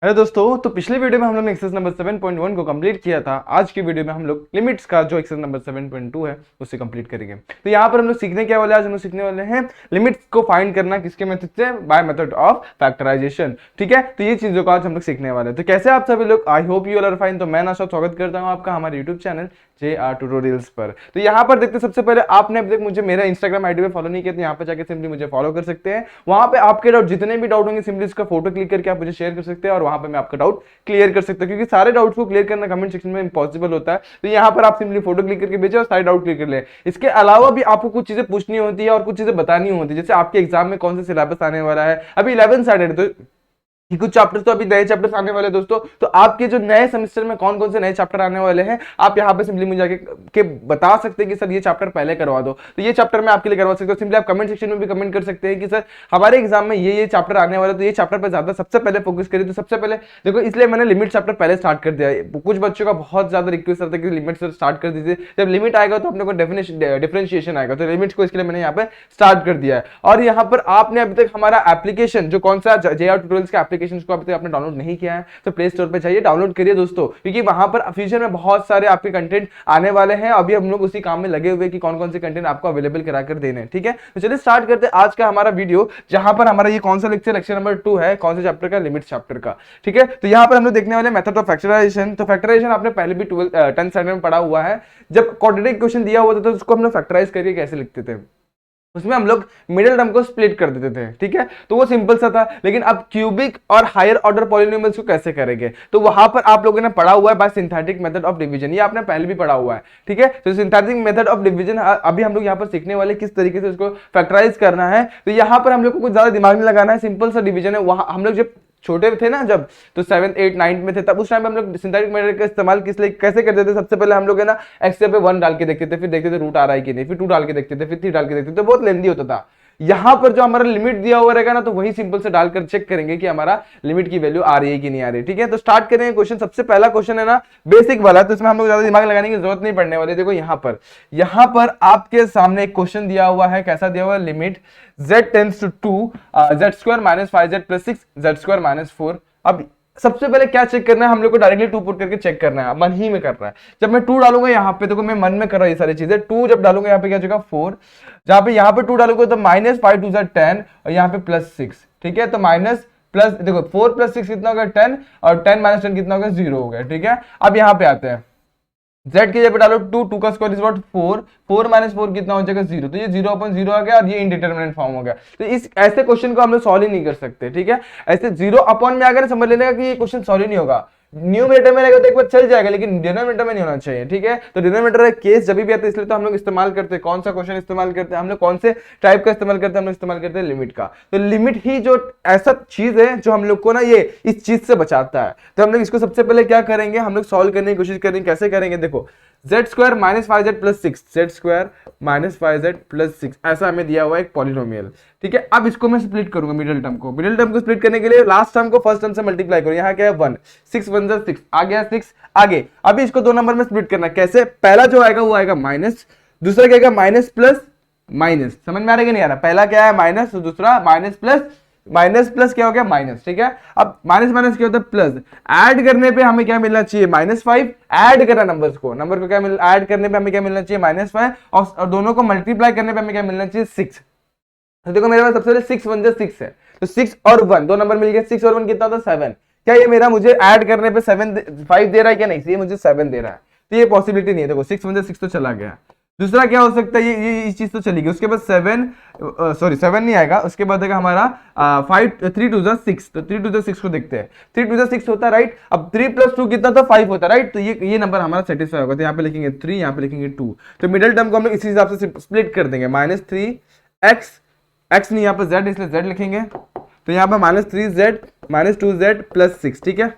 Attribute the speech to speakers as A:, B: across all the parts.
A: Hello दोस्तों, तो पिछले वीडियो में हम लोग ने एक्सरसाइज नंबर 7.1 को कंप्लीट किया था। आज की वीडियो में हम लोग लिमिट्स का जो एक्सरसाइज नंबर 7.2 है उसे कंप्लीट करेंगे। तो यहाँ पर हम लोग सीखने क्या वाले, आज हम लोग सीखने वाले हैं लिमिट्स को फाइंड करना किसके मेथड से, बाय मेथड ऑफ फैक्टराइजेशन। ठीक है, तो ये चीजों को आज हम लोग सीखने वाले हैं। तो कैसे आप सभी लोग, I hope you are fine. तो मैं नाशा स्वागत करता हूँ आपका हमारे यूट्यूब चैनल JR ट्यूटोरियल्स पर। तो यहाँ पर देखते सबसे पहले आपने अभी तक मुझे मेरा इंस्टाग्राम आईडी पे फॉलो नहीं किया तो यहाँ पे जाकर सिंपली मुझे फॉलो कर सकते हैं। वहां पे आपके डाउट जितने भी डाउट होंगे सिंपली इसका फोटो क्लिक करके आप मुझे शेयर कर सकते हैं और वहां पे मैं आपका डाउट क्लियर कर सकते हो, क्योंकि सारे डाउट्स को क्लियर करना कमेंट सेक्शन में इंपॉसिबल होता है। तो यहाँ पर आप सिंपली फोटो क्लिक करके भेजें और सारे डाउट क्लियर कर ले। इसके अलावा भी आपको कुछ चीजें पूछनी होती है और कुछ चीजें बतानी होती है, जैसे आपके एग्जाम में कौन सा सिलेबस आने वाला है। अभी 11 स्टैंडर्ड तो कुछ चैप्टर्स तो अभी नए चैप्टर्स आने वाले दोस्तों। तो आपके जो नए सेमेस्टर में कौन कौन से नए चैप्टर आने वाले हैं आप यहाँ पे सिंपली मुझे जाके के बता सकते हैं कि सर ये चैप्टर पहले करवा दो, तो ये चैप्टर मैं आपके लिए करवा सकता हूँ। सिंपली आप कमेंट सेक्शन में भी कमेंट कर सकते हैं कि सर हमारे एग्जाम में ये चैप्टर आने वाला, तो ये चैप्टर पर ज्यादा सबसे पहले फोकस करिए। तो सबसे पहले देखो, इसलिए मैंने लिमिट चैप्टर पहले स्टार्ट कर दिया है। कुछ बच्चों का बहुत ज्यादा रिक्वेस्ट रहता है कि लिमिट से स्टार्ट कर दीजिए, जब लिमिट आएगा तो अपने को डिफरेंशिएशन आएगा। तो लिमिट्स को इसके लिए मैंने यहाँ पे स्टार्ट कर दिया है। और यहाँ पर आपने अभी तक हमारा एप्लीकेशन जो कौन सा JR ट्यूटोरियल्स का एप्लीकेशन को अभी तक आपने डाउनलोड नहीं किया है तो प्ले स्टोर पे जाइए, डाउनलोड करिए दोस्तों, क्योंकि वहां पर फ्यूचर में बहुत सारे आपके कंटेंट आने वाले हैं। अभी हम लोग उसी काम में लगे हुए कि कौन कौन से कंटेंट आपको अवेलेबल कराकर देने हैं। ठीक है, तो चलिए स्टार्ट करते हैं आज का हमारा वीडियो, जहां पर हमारा ये कौन सा लेक्चर नंबर 2 है, कौन से चैप्टर का, लिमिट चैप्टर का। ठीक है, तो यहां पर हम लोग देखने वाले मेथड ऑफ फैक्टराइजेशन। तो फैक्टराइजेशन आपने पहले भी 10th स्टैंडर्ड में पढ़ा हुआ है। जब क्वाड्रेटिक क्वेश्चन दिया हुआ था तो उसको हम लोग फैक्टराइज करके कैसे लिखते थे, उसमें हम लोग मिडिल टर्म को स्प्लिट कर देते थे। ठीक है, तो वो सिंपल सा था। लेकिन अब क्यूबिक और हायर ऑर्डर पॉलिनोमियल्स को कैसे करेंगे, तो वहां पर आप लोगों ने पढ़ा हुआ है bye synthetic method of division, ये आपने पहले भी पढ़ा हुआ है। ठीक है, तो सिंथेटिक मेथड ऑफ डिवीजन अभी हम लोग यहाँ पर सीखने वाले किस तरीके से उसको फैक्टराइज करना है। तो यहाँ पर हम लोग को कुछ ज्यादा दिमाग नहीं लगाना है, सिंपल सा डिवीजन है। वहां हम लोग जब छोटे थे ना, जब तो 7th 8th 9th में थे, तब उस टाइम पे हम लोग सिंथेटिक मेथड का इस्तेमाल कैसे करते थे। सबसे पहले हम लोग है ना एक्स पे 1 डाल के देखते थे, फिर देखते थे रूट आ रहा है कि नहीं, फिर 2 डाल के देखते थे, फिर 3 डाल के देखते थे, तो बहुत लेंदी होता था। यहां पर जो हमारा लिमिट दिया हुआ रहेगा ना, तो वही सिंपल से डालकर चेक करेंगे कि हमारा लिमिट की वैल्यू आ रही है कि नहीं आ रही है। ठीक है, तो स्टार्ट करेंगे क्वेश्चन। सबसे पहला क्वेश्चन है ना बेसिक वाला, तो इसमें हम लोग ज्यादा दिमाग लगाने की जरूरत नहीं पड़ने वाली। देखो यहां पर आपके सामने एक क्वेश्चन दिया हुआ है। कैसा दिया हुआ है, limit z tends to 2 z² - 5z + 6 z² - 4। अब सबसे पहले क्या चेक करना है, हम लोग को डायरेक्टली 2 पुट करके चेक करना है, मन ही में कर रहा है। जब मैं 2 डालूंगा यहाँ पे, देखो मैं मन में कर रहा हूँ ये सारी चीजें। 2 जब डालूंगा यहाँ पे क्या जगह 4, जहां पे यहाँ पे 2 डालूंगा तो -5 2 10 और यहाँ पे +6। ठीक है, तो माइनस प्लस, देखो 4 + 6 कितना होगा 10 और 10 - 10 कितना होगा 0 हो गया। ठीक है, अब यहाँ पे आते हैं, z की जगह पे डालो 2, 2 का स्क्वायर इज व्हाट 4, 4 - 4 कितना हो जाएगा 0, तो ये 0/0 आ गया और ये इंडिटरमिनेट फॉर्म हो गया। तो इस ऐसे क्वेश्चन को हम लोग सॉल्व ही नहीं कर सकते। ठीक है, ऐसे 0 में आकर समझ लेने का कि ये क्वेश्चन सॉल्व ही नहीं होगा। न्यूमरेटर में रहेगा तो एक बार चल जाएगा, लेकिन डिनोमिनेटर में नहीं होना चाहिए। ठीक है, तो डिनोमिनेटर का केस जब भी आता है, इसलिए तो हम लोग इस्तेमाल करते हैं, कौन सा क्वेश्चन इस्तेमाल करते हैं हम लोग, कौन से टाइप का इस्तेमाल करते हैं हम लोग, इस्तेमाल करते हैं लिमिट का। तो लिमिट ही जो ऐसा चीज है जो हम लोग को ना ये इस चीज से बचाता है। तो हम लोग इसको सबसे पहले क्या करेंगे, हम लोग सॉल्व करने की कोशिश करेंगे। कैसे करेंगे, देखो z² - 5z + 6, z² - 5z + 6 ऐसा हमें दिया हुआ है एक पॉलिनोमियल। ठीक है, अब इसको मैं स्प्लिट करूंगा मिडिल टर्म को स्प्लिट करने के लिए लास्ट टर्म को फर्स्ट टर्म से मल्टीप्लाई करो। यहाँ क्या है 1, 6 1 जा 6 आ गया 6 आगे। अभी इसको 2 नंबर में स्प्लिट करना है। कैसे, पहला जो आएगा वो आएगा माइनस, दूसरा क्या आएगा माइनस प्लस माइनस। समझ में आ रहा है कि नहीं आ रहा, पहला क्या है माइनस, दूसरा माइनस प्लस क्या हो गया माइनस। ठीक है, अब माइनस क्या होता है प्लस, ऐड करने पे हमें क्या मिलना चाहिए -5, ऐड करना नंबर को क्या ऐड करने पे हमें क्या मिलना चाहिए -5 और दोनों को मल्टीप्लाई करने पे हमें क्या मिलना चाहिए 6। तो देखो मेरे पास सबसे पहले 6 1 जा 6 है, तो 6 और 1 दो नंबर मिल गए, 6 और 1 कितना होता है 7। क्या ये मेरा मुझे ऐड करने पे 5 दे रहा है क्या, नहीं, ये मुझे 7 दे रहा है, तो ये पॉसिबिलिटी नहीं है। देखो 6 1 जा 6 तो चला गया। दूसरा क्या हो सकता है, ये चीज तो चली गई। उसके बाद 7 नहीं आएगा। उसके बाद देखा हमारा 3 2 जा 6, तो 3 2 जा 6 को देखते हैं, 3 2 जा 6 होता है राइट। अब 3 + 2 कितना था 5 होता है राइट, तो ये नंबर हमारा सेटिस्फाई होगा। तो यहाँ पे लिखेंगे 3, यहाँ पे लिखेंगे 2। तो मिडिल टर्म को हम लोग इसी हिसाब से स्प्लिट कर देंगे, -3x, x नहीं यहाँ पे z इसलिए z लिखेंगे, तो यहाँ पे -3z - 2z + 6। ठीक है,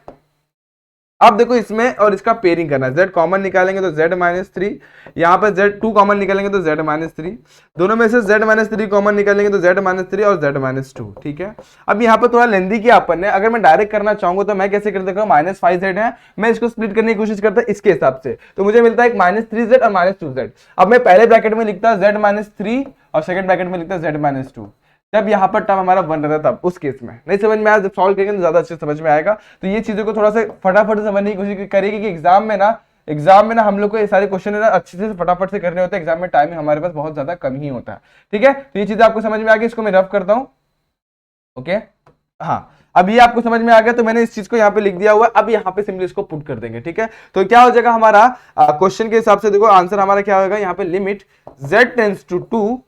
A: अब देखो इसमें और इसका पेयरिंग करना है। z कॉमन निकालेंगे तो z -3, यहाँ पर z 2 कॉमन निकालेंगे तो z -3, दोनों में से z -3 कॉमन निकालेंगे तो z -3 और z -2। ठीक है, अब यहाँ पर थोड़ा लेंदी किया अपन ने। अगर मैं डायरेक्ट करना चाहूंगा तो मैं कैसे कर देता हूँ, -5z है, मैं इसको स्प्लिट करने की कोशिश करता हूँ इसके हिसाब से, तो मुझे मिलता है एक -3z और -2z। अब मैं पहले ब्रैकेट में लिखता z -3 और सेकंड ब्रैकेट में लिखता z -2। जब यहाँ पर टर्म हमारा 1 रहता है तब उस केस में। नहीं समझ में आया, जब सॉल्व करेंगे तो ज्यादा अच्छे समझ में आएगा। तो ये चीजों को थोड़ा सा फटाफट समझने की कोशिश करेगी कि एग्जाम में ना हम लोग को ये सारे क्वेश्चन है ना अच्छे से फटाफट से करने होते हैं। एग्जाम में टाइम हमारे पास बहुत ज्यादा कम ही होता है, ठीक है। तो ये चीजें आपको समझ में आ गई, इसको मैं रफ करता हूँ, ओके। हाँ, अब ये आपको समझ में आ गया, तो मैंने इस चीज को यहाँ पे लिख दिया हुआ है। अब यहाँ पे सिंपली इसको पुट कर देंगे, ठीक है। तो क्या हो जाएगा हमारा क्वेश्चन के हिसाब से, देखो आंसर हमारा क्या होगा यहाँ पे, लिमिट z टेंड्स टू 2,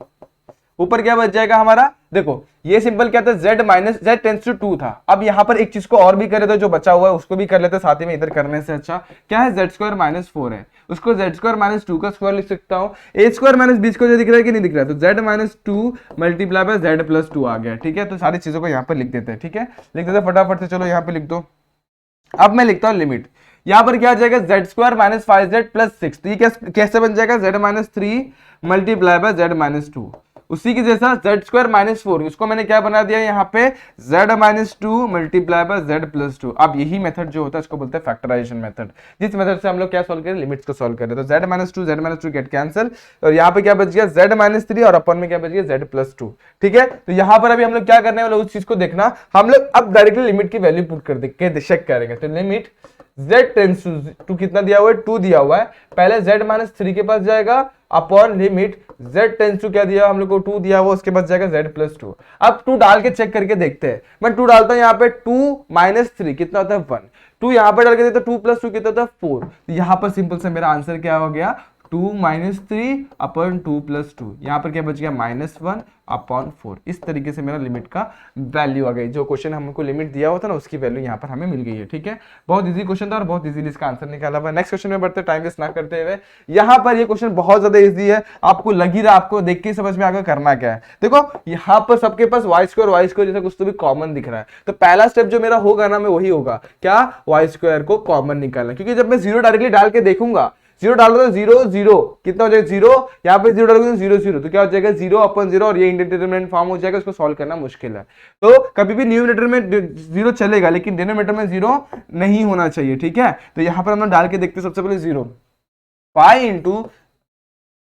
A: ऊपर क्या बच जाएगा हमारा, देखो ये सिंपल क्या था, z टेंड्स टू 2 था। अब यहाँ पर एक चीज को और भी करे तो जो बचा हुआ है उसको भी कर लेते साथ ही में, इधर करने से अच्छा क्या है, z² - 4 है, उसको z² - 2 का स्क्वायर लिख सकता हूँ। a² - b को जो दिख रहा है कि नहीं दिख रहा है, तो z - 2 मल्टीप्लाई बाय z+2 आ गया, ठीक है। तो सारी चीजों को यहाँ पर लिख देते हैं, ठीक है, लिख देते हैं फटाफट से। चलो यहाँ पे लिख दो। अब मैं लिखता हूँ लिमिट, यहाँ पर क्या आ जाएगा, z² - 5z + 6, तो ये कैसे बन जाएगा, z - 3 मल्टीप्लाई बाय z - 2, उसी की जैसा z² - 4, इसको मैंने क्या बना दिया यहाँ पे, z - 2 मल्टीप्लाई बाय z+2। अब यही मेथड जो होता है इसको बोलते हैं फैक्टराइजेशन मेथड, जिस मेथड से हम लोग क्या सॉल्व करें, लिमिट्स को सॉल्व करें। तो z - 2 गेट कैंसिल, और यहाँ पे क्या बच गया, z - 3, और अपन में क्या बच गया, z+2, ठीक है। तो यहाँ पर अभी हम लोग क्या करने वाले उस चीज को देखना, हम लोग अब डायरेक्टली लिमिट की वैल्यू पुट कर दे चेक करेंगे। तो लिमिट z टेंड्स टू कितना दिया हुआ है, 2 दिया हुआ है, पहले z - 3 के पास जाएगा, upon limit z tends to क्या दिया हम लोग को, 2 दिया हुआ, उसके पास जाएगा z+2। अब 2 डाल के चेक करके देखते हैं। मैं 2 डालता हूं यहाँ पे, 2 - 3 कितना होता है, 1, 2 यहाँ पे डाल के देते 2 + 2 कितना होता है, 4। तो यहाँ पर सिंपल से मेरा आंसर क्या हो गया, 2 - 3 अपॉन 2 + 2, यहाँ पर क्या बच गया, -1 अपॉन 4। इस तरीके से मेरा लिमिट का वैल्यू आ गई, जो क्वेश्चन हमको लिमिट दिया हुआ था ना उसकी वैल्यू यहाँ पर हमें मिल गई है, ठीक है। बहुत इजी क्वेश्चन था और बहुत इजीली इसका आंसर निकाला हुआ है। नेक्स्ट क्वेश्चन में बढ़ते, टाइम वेस्ट ना करते हुए। यहाँ पर ये क्वेश्चन बहुत ज्यादा इजी है, आपको लग ही रहा, आपको देख के समझ में आगे करना क्या है। देखो यहाँ पर सबके पास y² जैसा कुछ तो भी कॉमन दिख रहा है, तो पहला स्टेप जो मेरा होगा ना, मैं वही होगा क्या, y² को कॉमन निकालना, क्योंकि जब मैं 0 डायरेक्टली डाल के देखूंगा, 0 डाल दो 0 0 कितना हो जाएगा, 0, यहाँ पे 0 डालोगे तो 0 0, तो क्या हो जाएगा 0/0, और ये इंडिटरमिनेट फॉर्म हो जाएगा, इसको सॉल्व करना मुश्किल है। तो कभी भी न्यूमरेटर में 0 चलेगा, लेकिन डिनोमिनेटर में 0 नहीं होना चाहिए, ठीक है। तो यहाँ पर हम लोग डाल के देखते हैं, सबसे पहले 0 5 इंटू,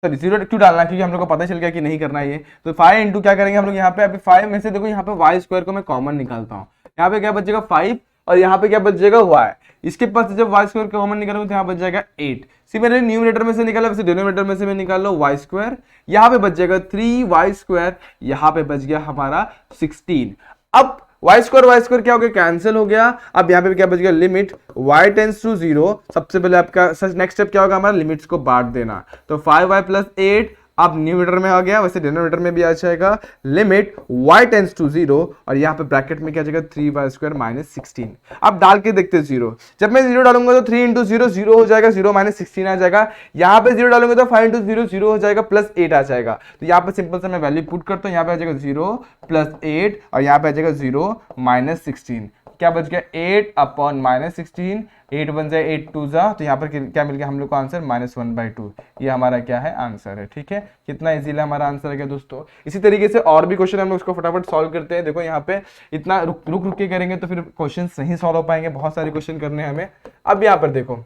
A: सॉरी 0 क्यों डालना, क्योंकि हम लोग को पता चल गया कि नहीं करना है ये। तो 5 इंटू क्या करेंगे हम लोग यहाँ पे, अभी 5 में से देखो यहाँ पे y² को मैं कॉमन निकालता हूँ, यहाँ पे क्या बचेगा 5, और यहाँ पे क्या बच जाएगा y, इसके पास जब y² कॉमन निकालोगे तो यहाँ बच जाएगा 8। सिमिलरली न्यूमरेटर में से निकाला, वैसे डिनोमिनेटर में से मैं निकाल लो y², यहाँ पे बच जाएगा 3y², यहाँ पे बच गया हमारा 16। अब y² क्या हो गया, कैंसिल हो गया। अब यहाँ पे क्या बच गया, लिमिट y टेंड्स टू 0, सबसे पहले आपका नेक्स्ट स्टेप क्या होगा, हमारा लिमिट्स को बांट देना। तो 5y + 8 अब न्यूमरेटर में आ गया, वैसे डिनोमिनेटर में भी आ जाएगा, लिमिट y टेंड्स टू 0, और यहाँ पे ब्रैकेट में क्या जाएगा, 3y² - 16। अब डाल के देखते हैं 0, जब मैं 0 डालूंगा तो 3 × 0 0 हो जाएगा, 0 - 16 आ जाएगा। यहाँ पे 0 डालूंगा तो 5 × 0 0 हो जाएगा, +8 आ जाएगा। तो यहाँ पे सिंपल से मैं वैल्यू पुट करता हूँ, यहाँ पे आ जाएगा 0 + 8, और यहाँ पे आ जाएगा 0 - 16, क्या बच गया 8/-16, 8 बन जाए 8 2 जा, तो यहाँ पर क्या मिल गया हम लोग को आंसर, -1/2। ये हमारा क्या है, आंसर है, ठीक है। कितना इजीली हमारा आंसर है क्या दोस्तों। इसी तरीके से और भी क्वेश्चन हम लोग उसको फटाफट सॉल्व करते हैं। देखो यहाँ पे इतना रुक के करेंगे तो फिर क्वेश्चन नहीं सॉल्व हो पाएंगे, बहुत सारे क्वेश्चन करने हैं हमें। अब यहाँ पर देखो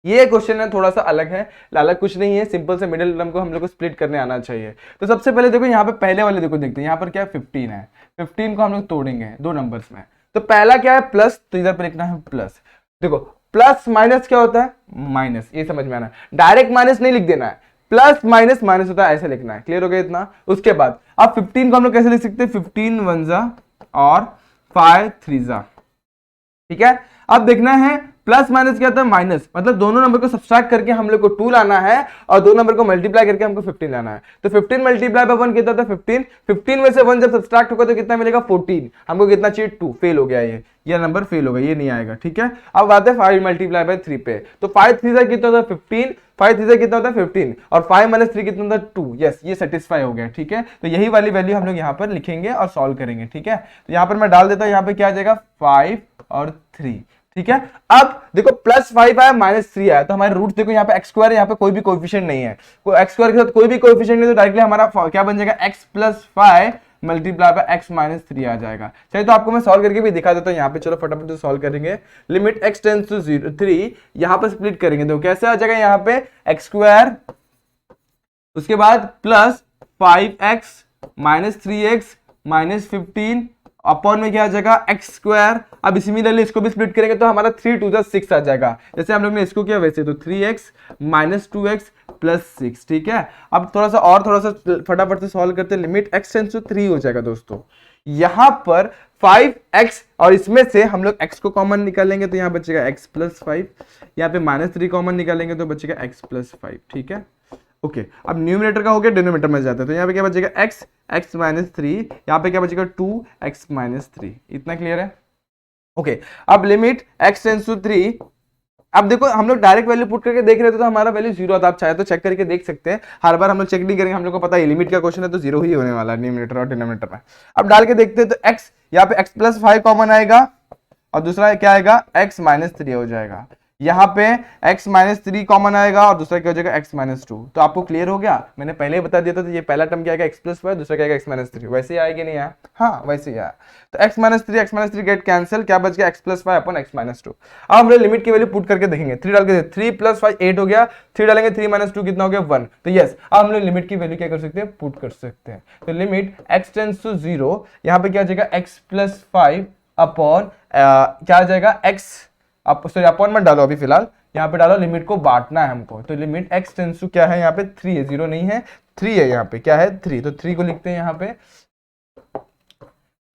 A: ये क्वेश्चन है थोड़ा सा अलग है, अलग कुछ नहीं है, सिंपल से मिडिल टर्म को हम लोग को स्प्लिट करने आना चाहिए। तो सबसे पहले देखो यहाँ पे पहले वाले देखो देखते हैं, यहाँ पर क्या है 15 है, 15 को हम लोग तोड़ेंगे 2 नंबर्स में। तो पहला क्या है प्लस, तो इधर पर लिखना है प्लस। देखो प्लस माइनस क्या होता है, माइनस, ये समझ में आना, डायरेक्ट माइनस नहीं लिख देना है, प्लस माइनस माइनस होता है, ऐसे लिखना है। क्लियर हो गया इतना। उसके बाद अब 15 को हम लोग कैसे लिख सकते हैं, 15 1 जा और 5 3 जा, ठीक है। अब देखना है प्लस माइनस क्या होता है, माइनस, मतलब दोनों नंबर को सब्सट्रैक्ट करके हम लोग को 2 लाना है और दो नंबर को मल्टीप्लाई करके हमको 15 लाना है। तो 15 मल्टीप्लाई बाय 1 कितना होता है 15, 15 में से 1 जब सब्सट्रैक्ट होगा तो कितना मिलेगा 14, हमको कितना चाहिए 2, फेल हो गया ये नंबर फेल होगा, ये नहीं आएगा, ठीक है। अब आते हैं 5 मल्टीप्लाई बाय 3 पे, तो 5 3 कितना होता है 15, 5 3 कितना होता है 15 और 5 - 3 कितना होता है 2, यस ये सेटिस्फाई हो गया, ठीक है। तो यही वाली वैल्यू हम लोग यहाँ पर लिखेंगे और सॉल्व करेंगे, ठीक है। तो यहाँ पर मैं डाल देता हूँ, यहाँ पे क्या आ जाएगा 5 और 3, ठीक है। अब देखो +5 आया -3 आया, तो हमारे रूट देखो यहाँ पे x² है, यहाँ पे कोई भी कोएफिशिएंट नहीं है, x² के साथ कोई भी कोएफिशिएंट नहीं, तो डायरेक्टली हमारा क्या बन जाएगा x + 5 मल्टीप्लाई बाय x - 3 आ जाएगा। चलिए तो आपको मैं सॉल्व करके भी दिखा देता हूँ यहाँ पे, चलो फटाफट से सॉल्व करेंगे। लिमिट x टेंड्स टू 3, यहाँ पे स्प्लिट करेंगे, तो कैसे आ जाएगा यहाँ पे x², उसके बाद +5x - 3x -15 अपॉन में क्या आ जाएगा एक्स स्क्वायर। अब सिमिलरली इसको भी स्प्लिट करेंगे तो हमारा 3 टू द 6 आ जाएगा, जैसे हम लोग ने इसको किया वैसे, तो 3x माइनस 2x प्लस 6। ठीक है, अब थोड़ा सा फटाफट से सॉल्व करते हैं। लिमिट x टेंड्स टू 3 हो जाएगा दोस्तों। यहां पर 5x और इसमें से हम लोग x को कॉमन निकालेंगे तो यहाँ बचेगा x प्लस 5, यहाँ पे -3 कॉमन निकालेंगे तो बचेगा x प्लस 5। ठीक है, ओके अब न्यूमिनेटर का हो गया, डिनोमिनेटर में जाता है तो यहाँ पे क्या बचेगा x माइनस 3, यहाँ पे क्या बचेगा 2x माइनस 3। इतना क्लियर है? ओके अब लिमिट x टेंड्स टू 3। अब देखो हम लोग डायरेक्ट वैल्यू पुट करके देख रहे थे तो हमारा वैल्यू 0 आता। आप चाहे तो चेक करके देख सकते हैं, हर बार हम लोग चेक नहीं करेंगे, हम लोग को पता है लिमिट का क्वेश्चन है तो 0 ही होने वाला है न्यूमिनेटर और डिनोमिनेटर में। अब डाल के देखते हैं तो x, यहाँ पे x प्लस 5 कॉमन आएगा और दूसरा क्या आएगा x माइनस 3 हो जाएगा। यहाँ पे x माइनस 3 कॉमन आएगा और दूसरा क्या हो जाएगा x माइनस 2। तो आपको क्लियर हो गया, मैंने पहले ही बता दिया था। तो ये पहला टर्म क्या आएगा x प्लस 5, दूसरा क्या आएगा x माइनस 3। वैसे ही आएगी नहीं यार? हाँ वैसे ही आया। तो x माइनस 3 गेट कैंसिल, क्या बच गया x plus 5 upon x minus 2। अब हम लोग लिमिट की वैल्यू पुट करके देखेंगे। 3 डाल के 3 प्लस 5 8 हो गया, 3 डालेंगे 3 माइनस 2 कितना हो गया 1। तो यस अब हम लोग लिमिट की वैल्यू क्या कर सकते हैं, पुट कर सकते हैं। तो लिमिट x टेंड्स टू 0, यहाँ पे क्या आ जाएगा x प्लस 5 अपॉन क्या आ जाएगा x, सॉरी अपॉन मत डालो अभी फिलहाल, यहाँ पे डालो लिमिट को बांटना है हमको। तो लिमिट x टेंड्स टू क्या है, यहाँ पे 3 है, 0 नहीं है 3 है, यहाँ पे क्या है 3। तो 3 को लिखते हैं यहाँ पे,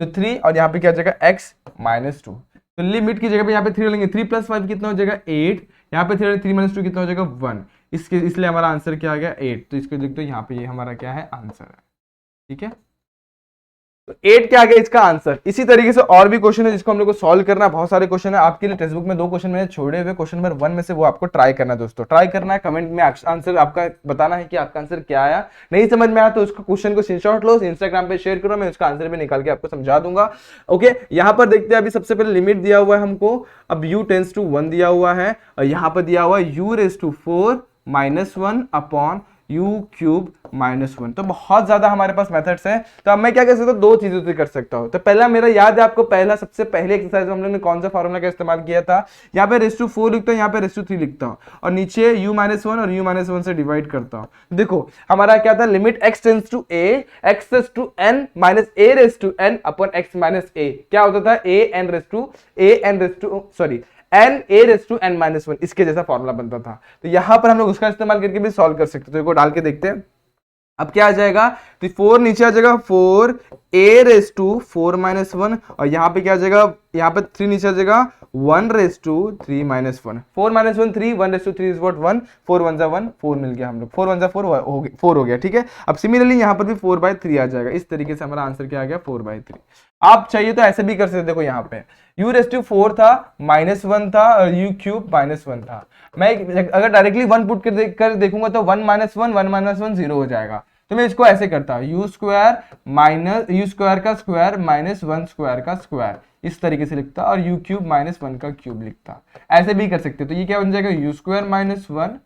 A: तो 3 और यहाँ पे क्या आ जाएगा x माइनस 2। तो लिमिट की जगह पे यहाँ पे 3 लेंगे, 3 प्लस 5 कितना हो जाएगा 8, यहाँ पे 3 माइनस 2 कितना हो जाएगा 1। इसलिए हमारा आंसर क्या आ गया 8। तो इसको लिख दो यहाँ पे, ये हमारा क्या है आंसर है। ठीक है, तो 8 क्या आ गया इसका आंसर। इसी तरीके से और भी क्वेश्चन है जिसको हम लोग को सॉल्व करना है, बहुत सारे क्वेश्चन है आपके लिए। टेक्स्ट बुक में 2 क्वेश्चन मैंने छोड़े हुए, क्वेश्चन नंबर 1 में से वो आपको ट्राई करना है दोस्तों। ट्राई करना है, कमेंट में आंसर आपका बताना है कि आपका आंसर क्या आया। नहीं समझ में आया तो उसको क्वेश्चन को स्क्रीनशॉट लो, इंस्टाग्राम पे शेयर करो, मैं उसका आंसर भी निकाल के आपको समझा दूंगा। ओके, यहाँ पर देखते हैं अभी सबसे पहले लिमिट दिया हुआ है हमको। अब u टेंड्स टू 1 दिया हुआ है और यहाँ पर दिया हुआ है u raise to 4 minus 1 upon u cube minus 1। तो बहुत ज्यादा हमारे पास मेथड्स हैं। तो अब मैं क्या कर सकता हूँ, 2 चीजों से कर सकता हूँ। तो पहला मेरा याद है आपको, पहला सबसे पहले एक्सरसाइज में हम लोग ने कौन सा फॉर्मूला का इस्तेमाल किया था, यहाँ पे रेज़ टू 4 लिखता हूँ, यहाँ पे रेज़ टू 3 लिखता हूँ और नीचे u माइनस 1 और u माइनस 1 से डिवाइड करता हूँ। देखो हमारा क्या था, limit x tends to a x raise to n minus a raise to n upon x minus a। क्या होता था a n raise to sorry n a raise to n minus 1, इसके जैसा फॉर्मूला बनता था। तो यहां पर हम लोग उसका इस्तेमाल करके भी सॉल्व कर सकते हैं। तो इसको डाल के देखते हैं अब क्या आ जाएगा। तो 4 नीचे आ जाएगा 4 a रेज़ टू 4 माइनस 1 और यहाँ पे क्या आ जाएगा, यहाँ पे 3 नीचे आ जाएगा 1 raise to 3 minus 1। 4 minus 1 3, 1 raise to 3 is what 1, 4 1 जा 1, 4 मिल गया हम लोग, 4 1 जा 4 हो गया। ठीक है, अब सिमिलरली यहाँ पर भी 4/3 आ जाएगा। इस तरीके से हमारा आंसर क्या आ गया 4/3। आप चाहिए तो ऐसे भी कर सकते, देखो यहाँ पे u रेज़ टू 4 था, माइनस 1 था और u क्यूब माइनस 1 था। मैं अगर डायरेक्टली 1 पुट कर देखूंगा तो 1 माइनस 1 0 हो जाएगा। तो मैं इसको ऐसे करता हूँ, u square minus u square का स्क्वायर माइनस 1 स्क्वायर का स्क्वायर, इस तरीके से लिखता और u क्यूब माइनस 1 का क्यूब लिखता। ऐसे भी कर सकते। तो ये क्या बन जाएगा, u स्क्वायर माइनस 1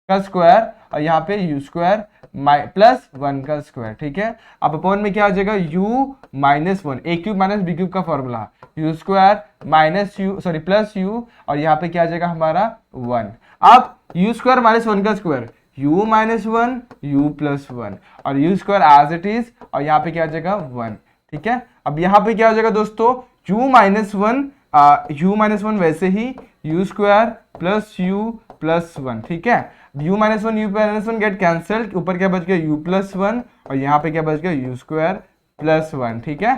A: का स्क्वायर और यहाँ पे u स्क्वायर प्लस 1 का स्क्वायर। ठीक है, अब अपॉन में क्या आ जाएगा u minus 1, a cube minus b cube का formula, u square minus u sorry plus u और यहाँ पे क्या आ जाएगा हमारा 1। अब u स्क्वायर माइनस 1 का square u minus 1 u plus 1 और u square as it is और यहाँ पे क्या आ जाएगा 1। ठीक है, अब यहाँ पे क्या हो जाएगा दोस्तों, u माइनस 1 वैसे ही u square plus u plus 1। ठीक है, u माइनस 1 गेट कैंसिल, ऊपर क्या बच गया u प्लस 1 और यहाँ पे क्या बच गया u स्क्वायर प्लस 1। ठीक है,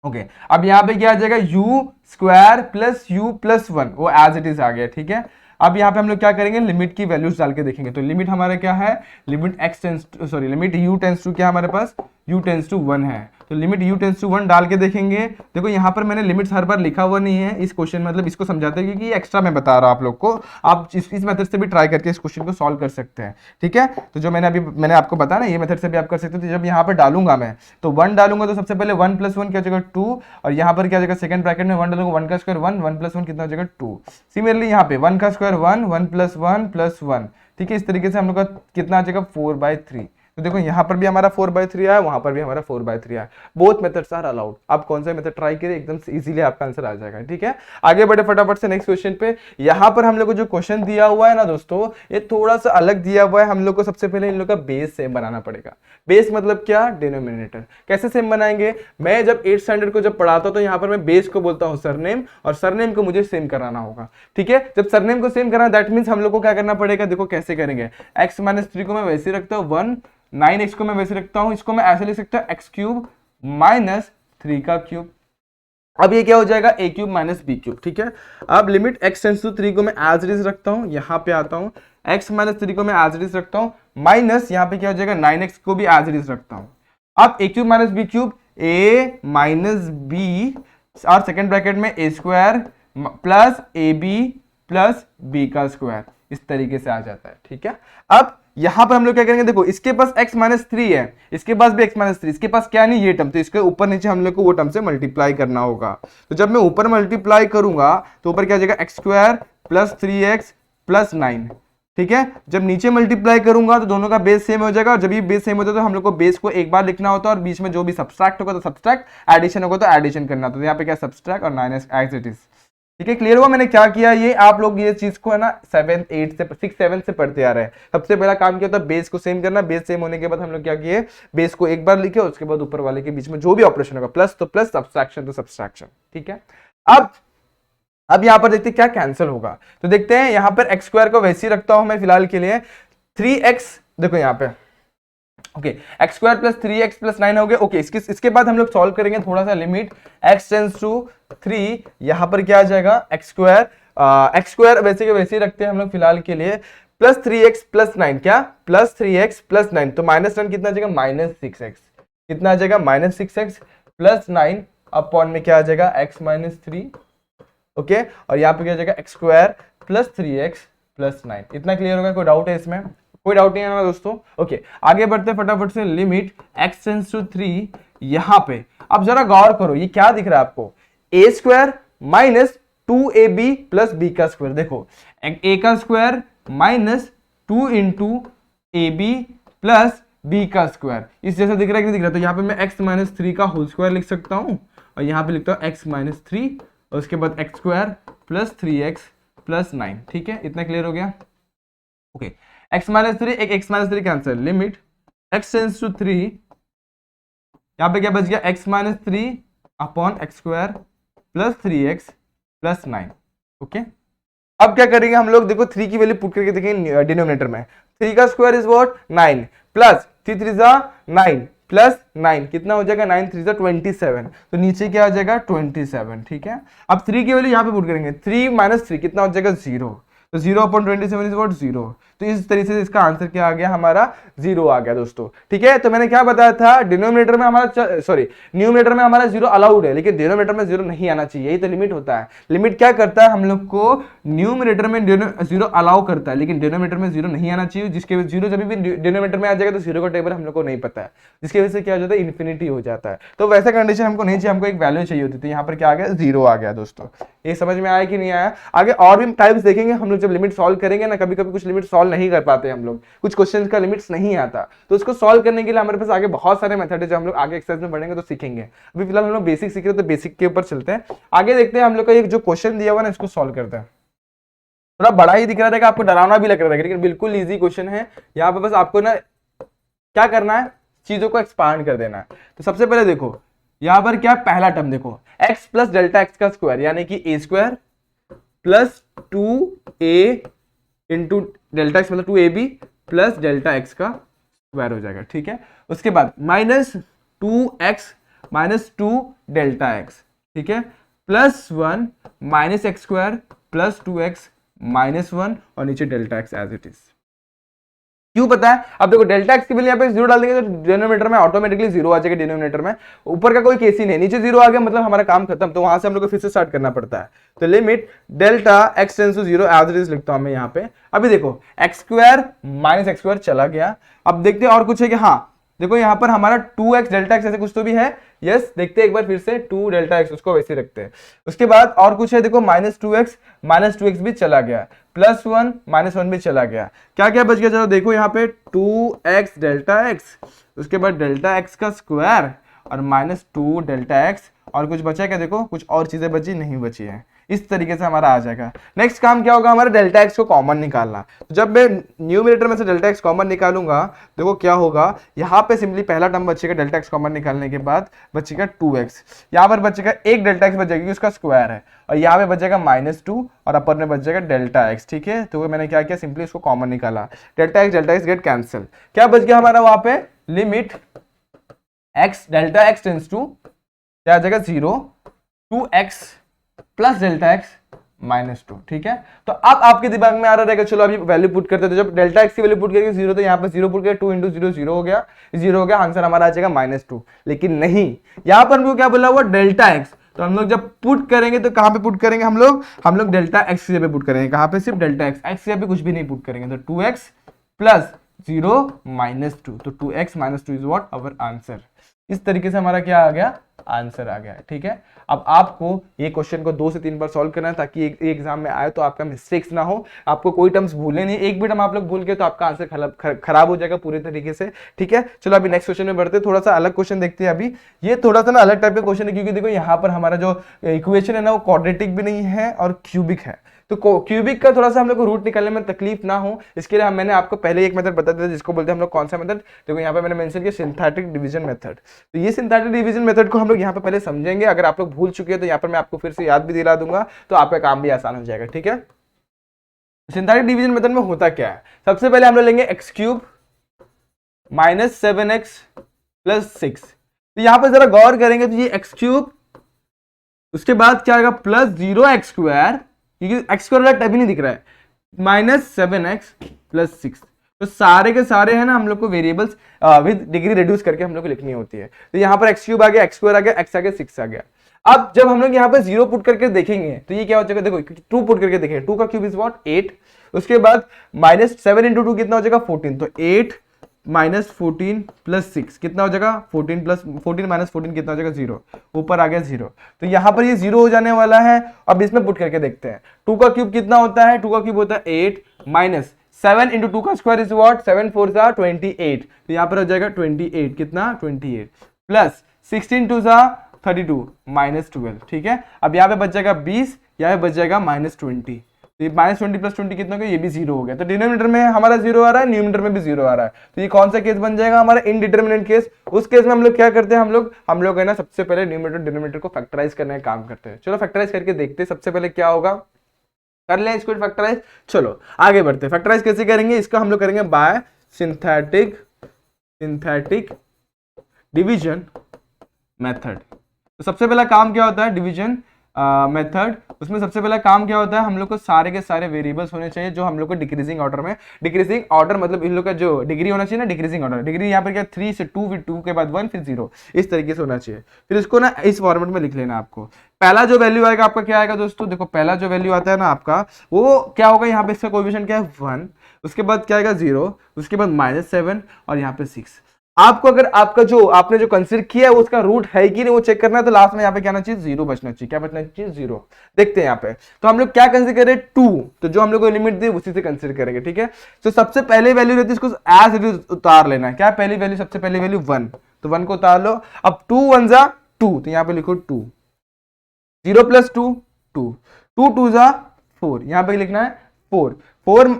A: ओके अब यहाँ पे क्या आ जाएगा u square plus u plus 1, वो एज इट इज आ गया। ठीक है, अब यहाँ पे हम लोग क्या करेंगे, लिमिट की वैल्यूज डाल के देखेंगे। तो लिमिट हमारा क्या है, limit limit u tends to क्या हमारे पास u टेंड्स टू 1 है। तो लिमिट u टेंड्स टू 1 डाल के देखेंगे। देखो यहाँ पर मैंने लिमिट्स हर बार लिखा हुआ नहीं है इस क्वेश्चन, मतलब इसको समझाते हैं क्योंकि एक्स्ट्रा मैं बता रहा हूँ आप लोग को। आप इस मेथड से भी ट्राई करके इस क्वेश्चन को सॉल्व कर सकते हैं। ठीक है, तो जो मैंने आपको बताया ना, ये मेथड से भी आप कर सकते हो। तो जब यहाँ पर डालूंगा मैं तो 1 डालूंगा तो सबसे पहले 1 प्लस 1 क्या हो जाएगा 2 और यहाँ पर क्या हो जाएगा सेकंड ब्रैकेट में 1 डालूंगा, 1 का स्क्वायर 1 प्लस 1 कितना हो जाएगा 2। सिमिलरली यहाँ पे 1 का स्क्वायर 1 प्लस 1 प्लस 1। ठीक है, इस तरीके से हम लोग का कितना आ जाएगा 4/3। तो देखो यहाँ पर भी हमारा 4/3 आया, वहां पर भी हमारा 4/3 आया। Both methods are allowed. आप कौन सा मेथड ट्राई करें, एकदम इजीली आपका आंसर आ जाएगा। ठीक है, आगे बढ़े फटाफट से नेक्स्ट क्वेश्चन पे। यहाँ पर हम लोग को जो क्वेश्चन दिया हुआ है ना दोस्तों, ये थोड़ा सा अलग दिया हुआ है। हम लोग को सबसे पहले इन लोग का बेस सेम बनाना पड़ेगा। बेस मतलब क्या, डिनोमिनेटर। कैसे सेम बनाएंगे, मैं जब 8th स्टैंडर्ड को जब पढ़ाता तो यहाँ पर मैं बेस को बोलता हूँ सरनेम, और सरनेम को मुझे सेम कराना होगा। ठीक है, जब सरनेम को सेम कराना दैट मीन्स हम लोग को क्या करना पड़ेगा, देखो कैसे करेंगे। x - 3 को मैं वैसे रखता हूँ 1, 9x को मैं वैसे रखता हूँ, इसको मैं ऐसे लिख सकता हूँ x³ - 3 का क्यूब। अब ये क्या हो जाएगा, a³ - b³। ठीक है, अब लिमिट x टेंड्स टू 3 को मैं एज इट इज रखता हूँ, यहाँ पे आता हूँ, x - 3 को मैं एज इट इज रखता हूँ, माइनस यहाँ पे क्या हो जाएगा 9x को भी एज इट इज रखता हूँ। अब a³ - b³ a - b और सेकेंड ब्रैकेट में a² plus ab plus b का स्क्वायर, इस तरीके से आ जाता है। ठीक है, अब यहां पर हम लोग क्या करेंगे, देखो इसके पास x - 3 है, इसके पास भी x - 3, इसके पास क्या नहीं ये टर्म, तो इसके ऊपर नीचे हम लोग को वो टर्म से मल्टीप्लाई करना होगा। तो जब मैं ऊपर मल्टीप्लाई करूंगा तो ऊपर क्या आ जाएगा x² प्लस 3x प्लस 9। ठीक है, जब नीचे मल्टीप्लाई करूंगा तो दोनों का बेस सेम हो जाएगा, और जब ये बेस सेम होता है तो हम लोग को बेस को एक बार लिखना होता है, और बीच में जो भी सब्सट्रैक्ट होगा तो सब्सट्रैक्ट, एडिशन होगा तो एडिशन करना होता है। तो यहाँ पे क्या सब्सट्रैक्ट और 9x एज इट इज। ठीक है, क्लियर हुआ मैंने क्या किया। ये आप लोग ये चीज को है ना 7th 8th से 6 7 से पढ़ते आ रहे हैं। सबसे पहला काम किया था बेस को सेम करना, बेस सेम होने के बाद हम लोग क्या किए, बेस को एक बार लिखे, उसके बाद ऊपर वाले के बीच में जो भी ऑपरेशन होगा, प्लस तो प्लस, सब्सट्रैक्शन तो सब्सट्रैक्शन। ठीक है, अब यहां पर देखते हैं क्या कैंसिल होगा। तो देखते हैं यहां पर x² को वैसे ही रखता हूं मैं फिलहाल के लिए, 3x देखो यहां पे, okay x² plus 3x plus 9 हो गया। ओके, इसके बाद हम लोग सॉल्व करेंगे थोड़ा सा, लिमिट x टेंड्स टू 3, यहां पर क्या आ जाएगा x² वैसे के वैसे ही रखते हैं हम लोग फिलहाल के लिए, प्लस 3x प्लस 9, क्या प्लस 3x प्लस 9, तो -9 कितना आ जाएगा -6x, कितना आ जाएगा -6x प्लस 9 अपॉन में क्या आ जाएगा x - 3। ओके, और यहाँ पे क्या हो जाएगा x² प्लस 3x प्लस 9। इतना क्लियर होगा, कोई डाउट है इसमें, कोई डाउट नहीं है ना दोस्तों। ओके, आगे बढ़ते फटाफट से, लिमिट x टेंड्स टू 3, यहाँ पे अब जरा गौर करो, ये क्या दिख रहा है आपको, a² minus 2ab plus b का स्क्वायर। देखो a का square minus 2 into ab plus b का स्क्वायर, इस जैसा दिख रहा है कि नहीं दिख रहा। तो यहाँ पे मैं x - 3 का होल स्क्वायर लिख सकता हूँ, और यहाँ पे लिखता हूँ x - 3 और उसके बाद x² प्लस 3x प्लस 9। ठीक है, इतना क्लियर हो गया। ओके, x - 3 एक x - 3 cancel, limit x tends to 3, यहाँ पे क्या बच गया x - 3 upon x² plus 3x plus 9। Okay, अब क्या करेंगे हम लोग, देखो 3 की वैल्यू पुट करके देखेंगे डिनोमिनेटर में, 3 का square is what 9 plus 3 3 9 plus 9 कितना हो जाएगा 9 3 27, तो नीचे क्या आ जाएगा 27। ठीक है, अब 3 की वैल्यू यहाँ पे पुट करेंगे, 3 - 3 कितना हो जाएगा 0, तो 0 अपॉन 27 इज व्हाट 0। तो इस तरीके से इसका आंसर क्या आ गया हमारा 0 आ गया दोस्तों। ठीक है, तो मैंने क्या बताया था, डिनोमिनेटर में हमारा सॉरी न्यूमरेटर में हमारा 0 अलाउड है, लेकिन डिनोमिनेटर में 0 नहीं आना चाहिए, यही तो लिमिट होता है। लिमिट क्या करता है, हम लोग को न्यूमरेटर में 0 अलाउ करता है, लेकिन डिनोमिनेटर में 0 नहीं आना चाहिए, जिसके वजह 0 जब भी डिनोमिनेटर में आ जाएगा तो 0 का टेबल हम लोग को नहीं पता है, जिसकी वजह से क्या हो जाता है इन्फिनिटी हो जाता है। तो वैसा कंडीशन हमको नहीं चाहिए, हमको एक वैल्यू चाहिए होती थी, यहाँ पर क्या आ गया 0 आ गया दोस्तों। ये समझ में आया कि नहीं आया। आगे और भी टाइप्स देखेंगे हम लोग, जब लिमिट सॉल्व करेंगे ना, कभी कभी कुछ लिमिट सॉल्व नहीं कर पाते हम लोग, कुछ क्वेश्चंस का लिमिट्स नहीं आता, तो उसको सॉल्व करने के लिए हमारे पास आगे बहुत सारे मेथड है जो हम लोग आगे एक्सरसाइज में पढ़ेंगे तो सीखेंगे। अभी फिलहाल हम लोग बेसिक सीख रहे हैं, तो बेसिक के ऊपर चलते हैं, आगे देखते हैं हम लोग का एक जो क्वेश्चन दिया हुआ ना इसको सॉल्व करते हैं। थोड़ा बड़ा ही दिख रहा रहेगा आपको, डरावना भी लग रहा है, लेकिन बिल्कुल इजी क्वेश्चन है। यहाँ पे बस आपको ना क्या करना है, चीजों को एक्सपांड कर देना है। तो सबसे पहले देखो यहाँ पर क्या पहला टर्म देखो, x प्लस डेल्टा x का स्क्वायर, यानी कि a² plus 2a into delta x मतलब 2ab प्लस डेल्टा x का स्क्वायर हो जाएगा। ठीक है, उसके बाद minus 2x minus 2 delta x, ठीक है, plus 1 minus x² plus 2x minus 1 और नीचे delta x as it is. क्यों पता है, अब देखो डेल्टा x की वैल्यू यहाँ पे 0 डाल देंगे तो डिनोमिनेटर में ऑटोमेटिकली 0 आ जाएगा, डिनोमिनेटर में ऊपर का कोई केस ही नहीं, नीचे 0 आ गया मतलब हमारा काम खत्म, तो वहां से हम लोग को फिर से स्टार्ट करना पड़ता है। तो limit delta x tends to 0 as it is लिखता हूं मैं यहाँ पे। अभी देखो x² माइनस x² चला गया। अब देखते हैं और कुछ है कि हाँ देखो यहाँ पर हमारा 2x डेल्टा एक्स ऐसे कुछ तो भी है, यस देखते हैं एक बार फिर से 2 डेल्टा एक्स, उसको वैसे रखते हैं। उसके बाद और कुछ है, देखो -2x भी चला गया, +1 -1 भी चला गया, क्या क्या बच गया चलो देखो यहाँ पे 2x डेल्टा एक्स, उसके बाद डेल्टा एक्स का स्क्वायर और -2 डेल्टा एक्स, और कुछ बचा क्या, देखो कुछ और चीजें बची नहीं बची है, इस तरीके से हमारा आ जाएगा। नेक्स्ट काम क्या होगा हमारा, डेल्टा एक्स को कॉमन निकालना। तो जब मैं न्यूमरेटर में से डेल्टा एक्स कॉमन निकालूंगा, देखो क्या होगा, यहाँ पे सिंपली पहला टर्म बचेगा डेल्टा एक्स कॉमन निकालने के बाद बचेगा 2x, यहाँ पर बचेगा एक डेल्टा एक्स बचेगा क्योंकि उसका स्क्वायर है, और यहाँ पे बचेगा -2 और अपर में बचेगा डेल्टा एक्स, ठीक है। तो मैंने क्या किया, सिंपली इसको कॉमन निकाला, डेल्टा एक्स गेट कैंसिल, क्या बच गया हमारा वहां पे, limit x delta x tends to क्या आ जाएगा 0, 2x प्लस डेल्टा एक्स -2, ठीक है। तो अब आपके दिमाग में आ रहा रहेगा, चलो अभी वैल्यू पुट करते थे, जब डेल्टा एक्स की वैल्यू पुट करके 0, तो यहाँ पे 0 पुट करके 2 × 0 0 हो गया, 0 हो गया, आंसर हमारा आ जाएगा -2। लेकिन नहीं, यहाँ पर हमको क्या बोला हुआ, डेल्टा एक्स, तो हम लोग जब पुट करेंगे तो कहां पे पुट करेंगे, हम लोग डेल्टा एक्स की जगह पुट करेंगे, कहां पे, सिर्फ डेल्टा एक्स, एक्स की जगह कुछ भी नहीं पुट करेंगे, तो 2x प्लस 0 -2, तो 2x -2 is what our answer. इस तरीके से हमारा क्या आ गया, आंसर आ गया, ठीक है। अब आपको ये क्वेश्चन को 2 से 3 बार सॉल्व करना है ताकि एक एग्जाम में आए तो आपका मिस्टेक्स ना हो, आपको कोई टर्म्स भूलने नहीं, एक भी टर्म आप लोग भूल गए तो आपका आंसर खराब हो जाएगा पूरे तरीके से, ठीक है। चलो अभी नेक्स्ट क्वेश्चन में बढ़ते हैं, थोड़ा सा अलग क्वेश्चन देखते हैं अभी। ये थोड़ा सा ना अलग टाइप का क्वेश्चन है, क्योंकि देखो यहाँ पर हमारा जो इक्वेशन है ना, वो क्वाड्रेटिक भी नहीं है और क्यूबिक है, तो क्यूबिक का थोड़ा सा हम लोग को रूट निकालने में तकलीफ ना हो, इसके लिए मैंने आपको पहले एक मेथड बता दिया जिसको बोलते हैं हम लोग, कौन सा मेथड, देखो यहाँ पे मैंने मेंशन किया सिंथेटिक डिवीजन मेथड। तो ये सिंथेटिक डिवीजन मेथड को हम लोग यहाँ पे पहले समझेंगे, अगर आप लोग भूल चुके हैं तो यहाँ पर मैं आपको फिर से याद भी दिला दूंगा, तो आपका काम भी आसान हो जाएगा, ठीक है। सिंथेटिक डिवीजन मेथड में होता क्या है, सबसे पहले हम लोग लेंगे x³ -7x + 6, तो यहाँ पर जरा गौर करेंगे तो ये x³, उसके बाद क्या आएगा +0x², क्योंकि x² वाला टैब ही नहीं दिख रहा है, -7x + 6, तो सारे के सारे है ना हम लोग को वेरिएबल्स विद डिग्री रिड्यूस करके हम लोग को लिखनी होती है। तो यहाँ पर x³ आ गया, x² आ गया, x आ गया, 6 आ गया। अब जब हम लोग यहाँ पे 0 पुट करके देखेंगे तो ये क्या हो जाएगा, देखो 2 पुट करके देखेंगे, 2 का क्यूब इज व्हाट 8, उसके बाद -7 × 2 कितना हो जाएगा 14, तो 8 -14 + 6 कितना हो जाएगा 14 -14 कितना हो जाएगा 0, ऊपर आ गया 0, तो यहाँ पर ये 0 हो जाने वाला है। अब इसमें पुट करके देखते हैं, 2 का क्यूब कितना होता है, 2 का क्यूब होता है 8 -7 × 2 का स्क्वायर इज व्हाट 7 4 = 28, तो यहाँ पर हो जाएगा 28, कितना 28 प्लस 16 2 = 32 -12, ठीक है। अब यहाँ पे बच जाएगा 20, यहाँ पे बच जाएगा -20, तो ये -20 + 20 कितना हो गया, ये भी 0 हो गया, तो डिनोमिनेटर में हमारा 0 आ रहा है, न्यूमरेटर में भी 0 आ रहा है, तो ये कौन सा केस बन जाएगा हमारा, इनडिटरमिनेट केस। उस केस में हम लोग क्या करते हैं, हम लोग है ना सबसे पहले न्यूमरेटर डिनोमिनेटर को फैक्टराइज करने का काम करते हैं। चलो फैक्टराइज करके देखते हैं, सबसे पहले क्या होगा, कर ले इसको फैक्टराइज। चलो आगे बढ़ते हैं, फैक्टराइज कैसे करेंगे, इसका हम लोग करेंगे बाय सिंथेटिक डिवीजन मेथड। तो सबसे पहला काम क्या होता है, डिवीजन मेथड, उसमें सबसे पहला काम क्या होता है, हम लोग को सारे के सारे वेरिएबल्स होने चाहिए जो हम लोग को डिक्रीजिंग ऑर्डर में, डिक्रीजिंग ऑर्डर मतलब इन लोग का जो डिग्री होना चाहिए ना, डिक्रीजिंग ऑर्डर, डिग्री यहाँ पर क्या 3 से 2, फिर 2 के बाद 1 फिर 0, इस तरीके से होना चाहिए। फिर इसको ना इस फॉर्मेट में लिख लेना आपको। पहला जो वैल्यू आएगा आपका क्या आएगा दोस्तों, देखो पहला जो वैल्यू आता है ना आपका, वो क्या होगा, यहाँ पे इसका कोएफिशिएंट क्या है 1, उसके बाद क्या आएगा 0, उसके बाद -7 और यहाँ पे 6। आपको अगर आपका जो आपने जो कंसीडर किया है उसका रूट है कि नहीं वो चेक करना है, तो लास्ट में यहाँ पे क्या आना चाहिए 0 बचना चाहिए, क्या बचना चाहिए 0। देखते हैं यहाँ पे, तो हम लोग क्या कंसीडर करें 2, तो जो हम लोग को लिमिट दी उसी से कंसीडर करेंगे, ठीक है। तो सबसे पहले वैल्यू रहती है इसको एज इट इज उतार लेना है, क्या पहली वैल्यू, सबसे पहली वैल्यू 1, तो 1 को उतार लो। अब 2 1 = 2, तो यहाँ पे लिखो 2, 0 + 2 2, 2 2 = 4, यहाँ पे लिखना है 4,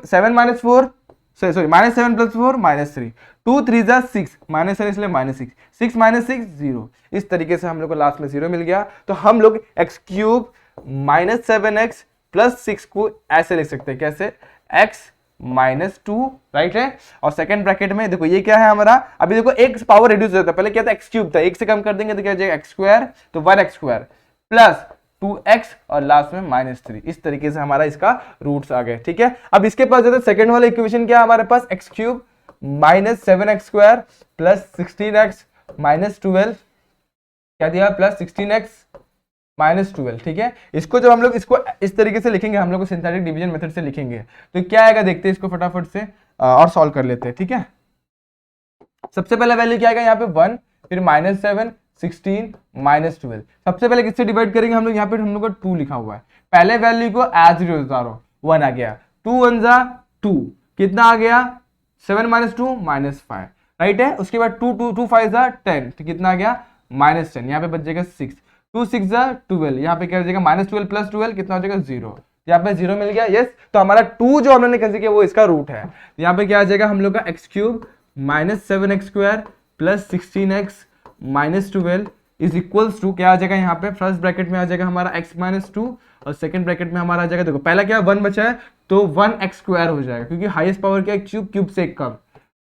A: 7 - 4 सॉरी -7 + 4 -3, 2 3 = 6, -7 इसलिए -6, 6 - 6 0, इस तरीके से हम लोग को लास्ट में 0 मिल गया। तो हम लोग x³ -7x + 6 को ऐसे लिख सकते हैं, कैसे, x -2, राइट है। और सेकंड ब्रैकेट में देखो ये क्या है हमारा, अभी देखो एक पावर रिड्यूस होता है, पहले क्या था x³ था, एक से कम कर देंगे तो क्या हो जाएगा x² तो 1x² प्लस 2x और लास्ट में -3, इस तरीके से हमारा इसका रूट्स आ गए, ठीक है। अब इसके पास जो सेकंड वाला इक्वेशन क्या है हमारे पास, x³ -7x² + 16x -12, क्या दिया प्लस 16x -12, ठीक है। इसको जब हम लोग इसको इस तरीके से लिखेंगे, हम लोग को सिंथेटिक डिवीजन मेथड से लिखेंगे, तो क्या आएगा देखते हैं इसको फटाफट से और सॉल्व कर लेते हैं, ठीक है। सबसे पहला वैल्यू क्या आएगा यहाँ पे 1, फिर -7, 16, -12। सबसे पहले किससे डिवाइड करेंगे हम लोग, यहाँ पे हम लोग का 2 लिखा हुआ है, पहले वैल्यू को एज इट इज उतारो, 1 आ गया, 2 1 जा 2, कितना आ गया 7 - 2 -5, राइट है। उसके बाद 2 2 2 5 जा 10, तो कितना आ गया -10, यहाँ पे बच जाएगा 6, 2 6 जा 12, यहाँ पे क्या हो जाएगा -12 + 12 कितना हो जाएगा 0, यहाँ पे 0 मिल गया, यस। तो हमारा 2 जो हमने कंसीडर किया वो इसका रूट है, यहाँ पे क्या आ जाएगा हम लोग का x³ -7x² + 16x -12 is equals to क्या आ जाएगा, यहाँ पे फर्स्ट ब्रैकेट में आ जाएगा हमारा x - 2 और सेकंड ब्रैकेट में हमारा आ जाएगा, देखो पहला क्या 1 बचा है तो 1x² हो जाएगा, क्योंकि हाईएस्ट पावर क्या है क्यूब, क्यूब से कम,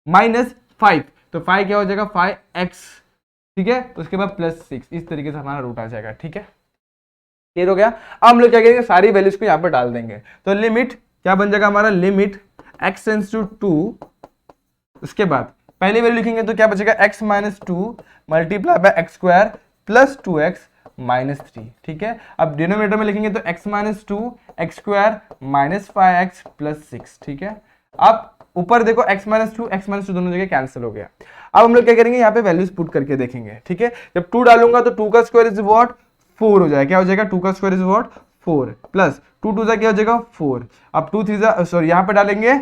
A: -5 तो 5 क्या हो जाएगा 5x, ठीक है। उसके बाद +6, इस तरीके से हमारा रूट आ जाएगा, ठीक है, क्लियर हो गया। अब हम लोग क्या करेंगे, सारी वैल्यूज को यहाँ पे डाल देंगे, तो लिमिट क्या बन जाएगा हमारा, लिमिट x → 2, उसके बाद पहली वैल्यू लिखेंगे तो क्या बचेगा x - 2 × x² + 2x - 3, ठीक है। अब डिनोमिनेटर में लिखेंगे तो x - 2 x² - 5x + 6, ठीक है। अब ऊपर देखो x - 2 x - 2 दोनों जगह कैंसिल हो गया। अब हम लोग क्या करेंगे, यहाँ पे वैल्यूज पुट करके देखेंगे, ठीक है। जब 2 डालूंगा तो 2 का स्क्वायर इज व्हाट 4 हो जाएगा, क्या हो जाएगा 2 का स्क्वायर इज व्हाट 4 प्लस 2 2 जा क्या हो जाएगा 4, अब 2 3 जा सॉरी यहाँ पे डालेंगे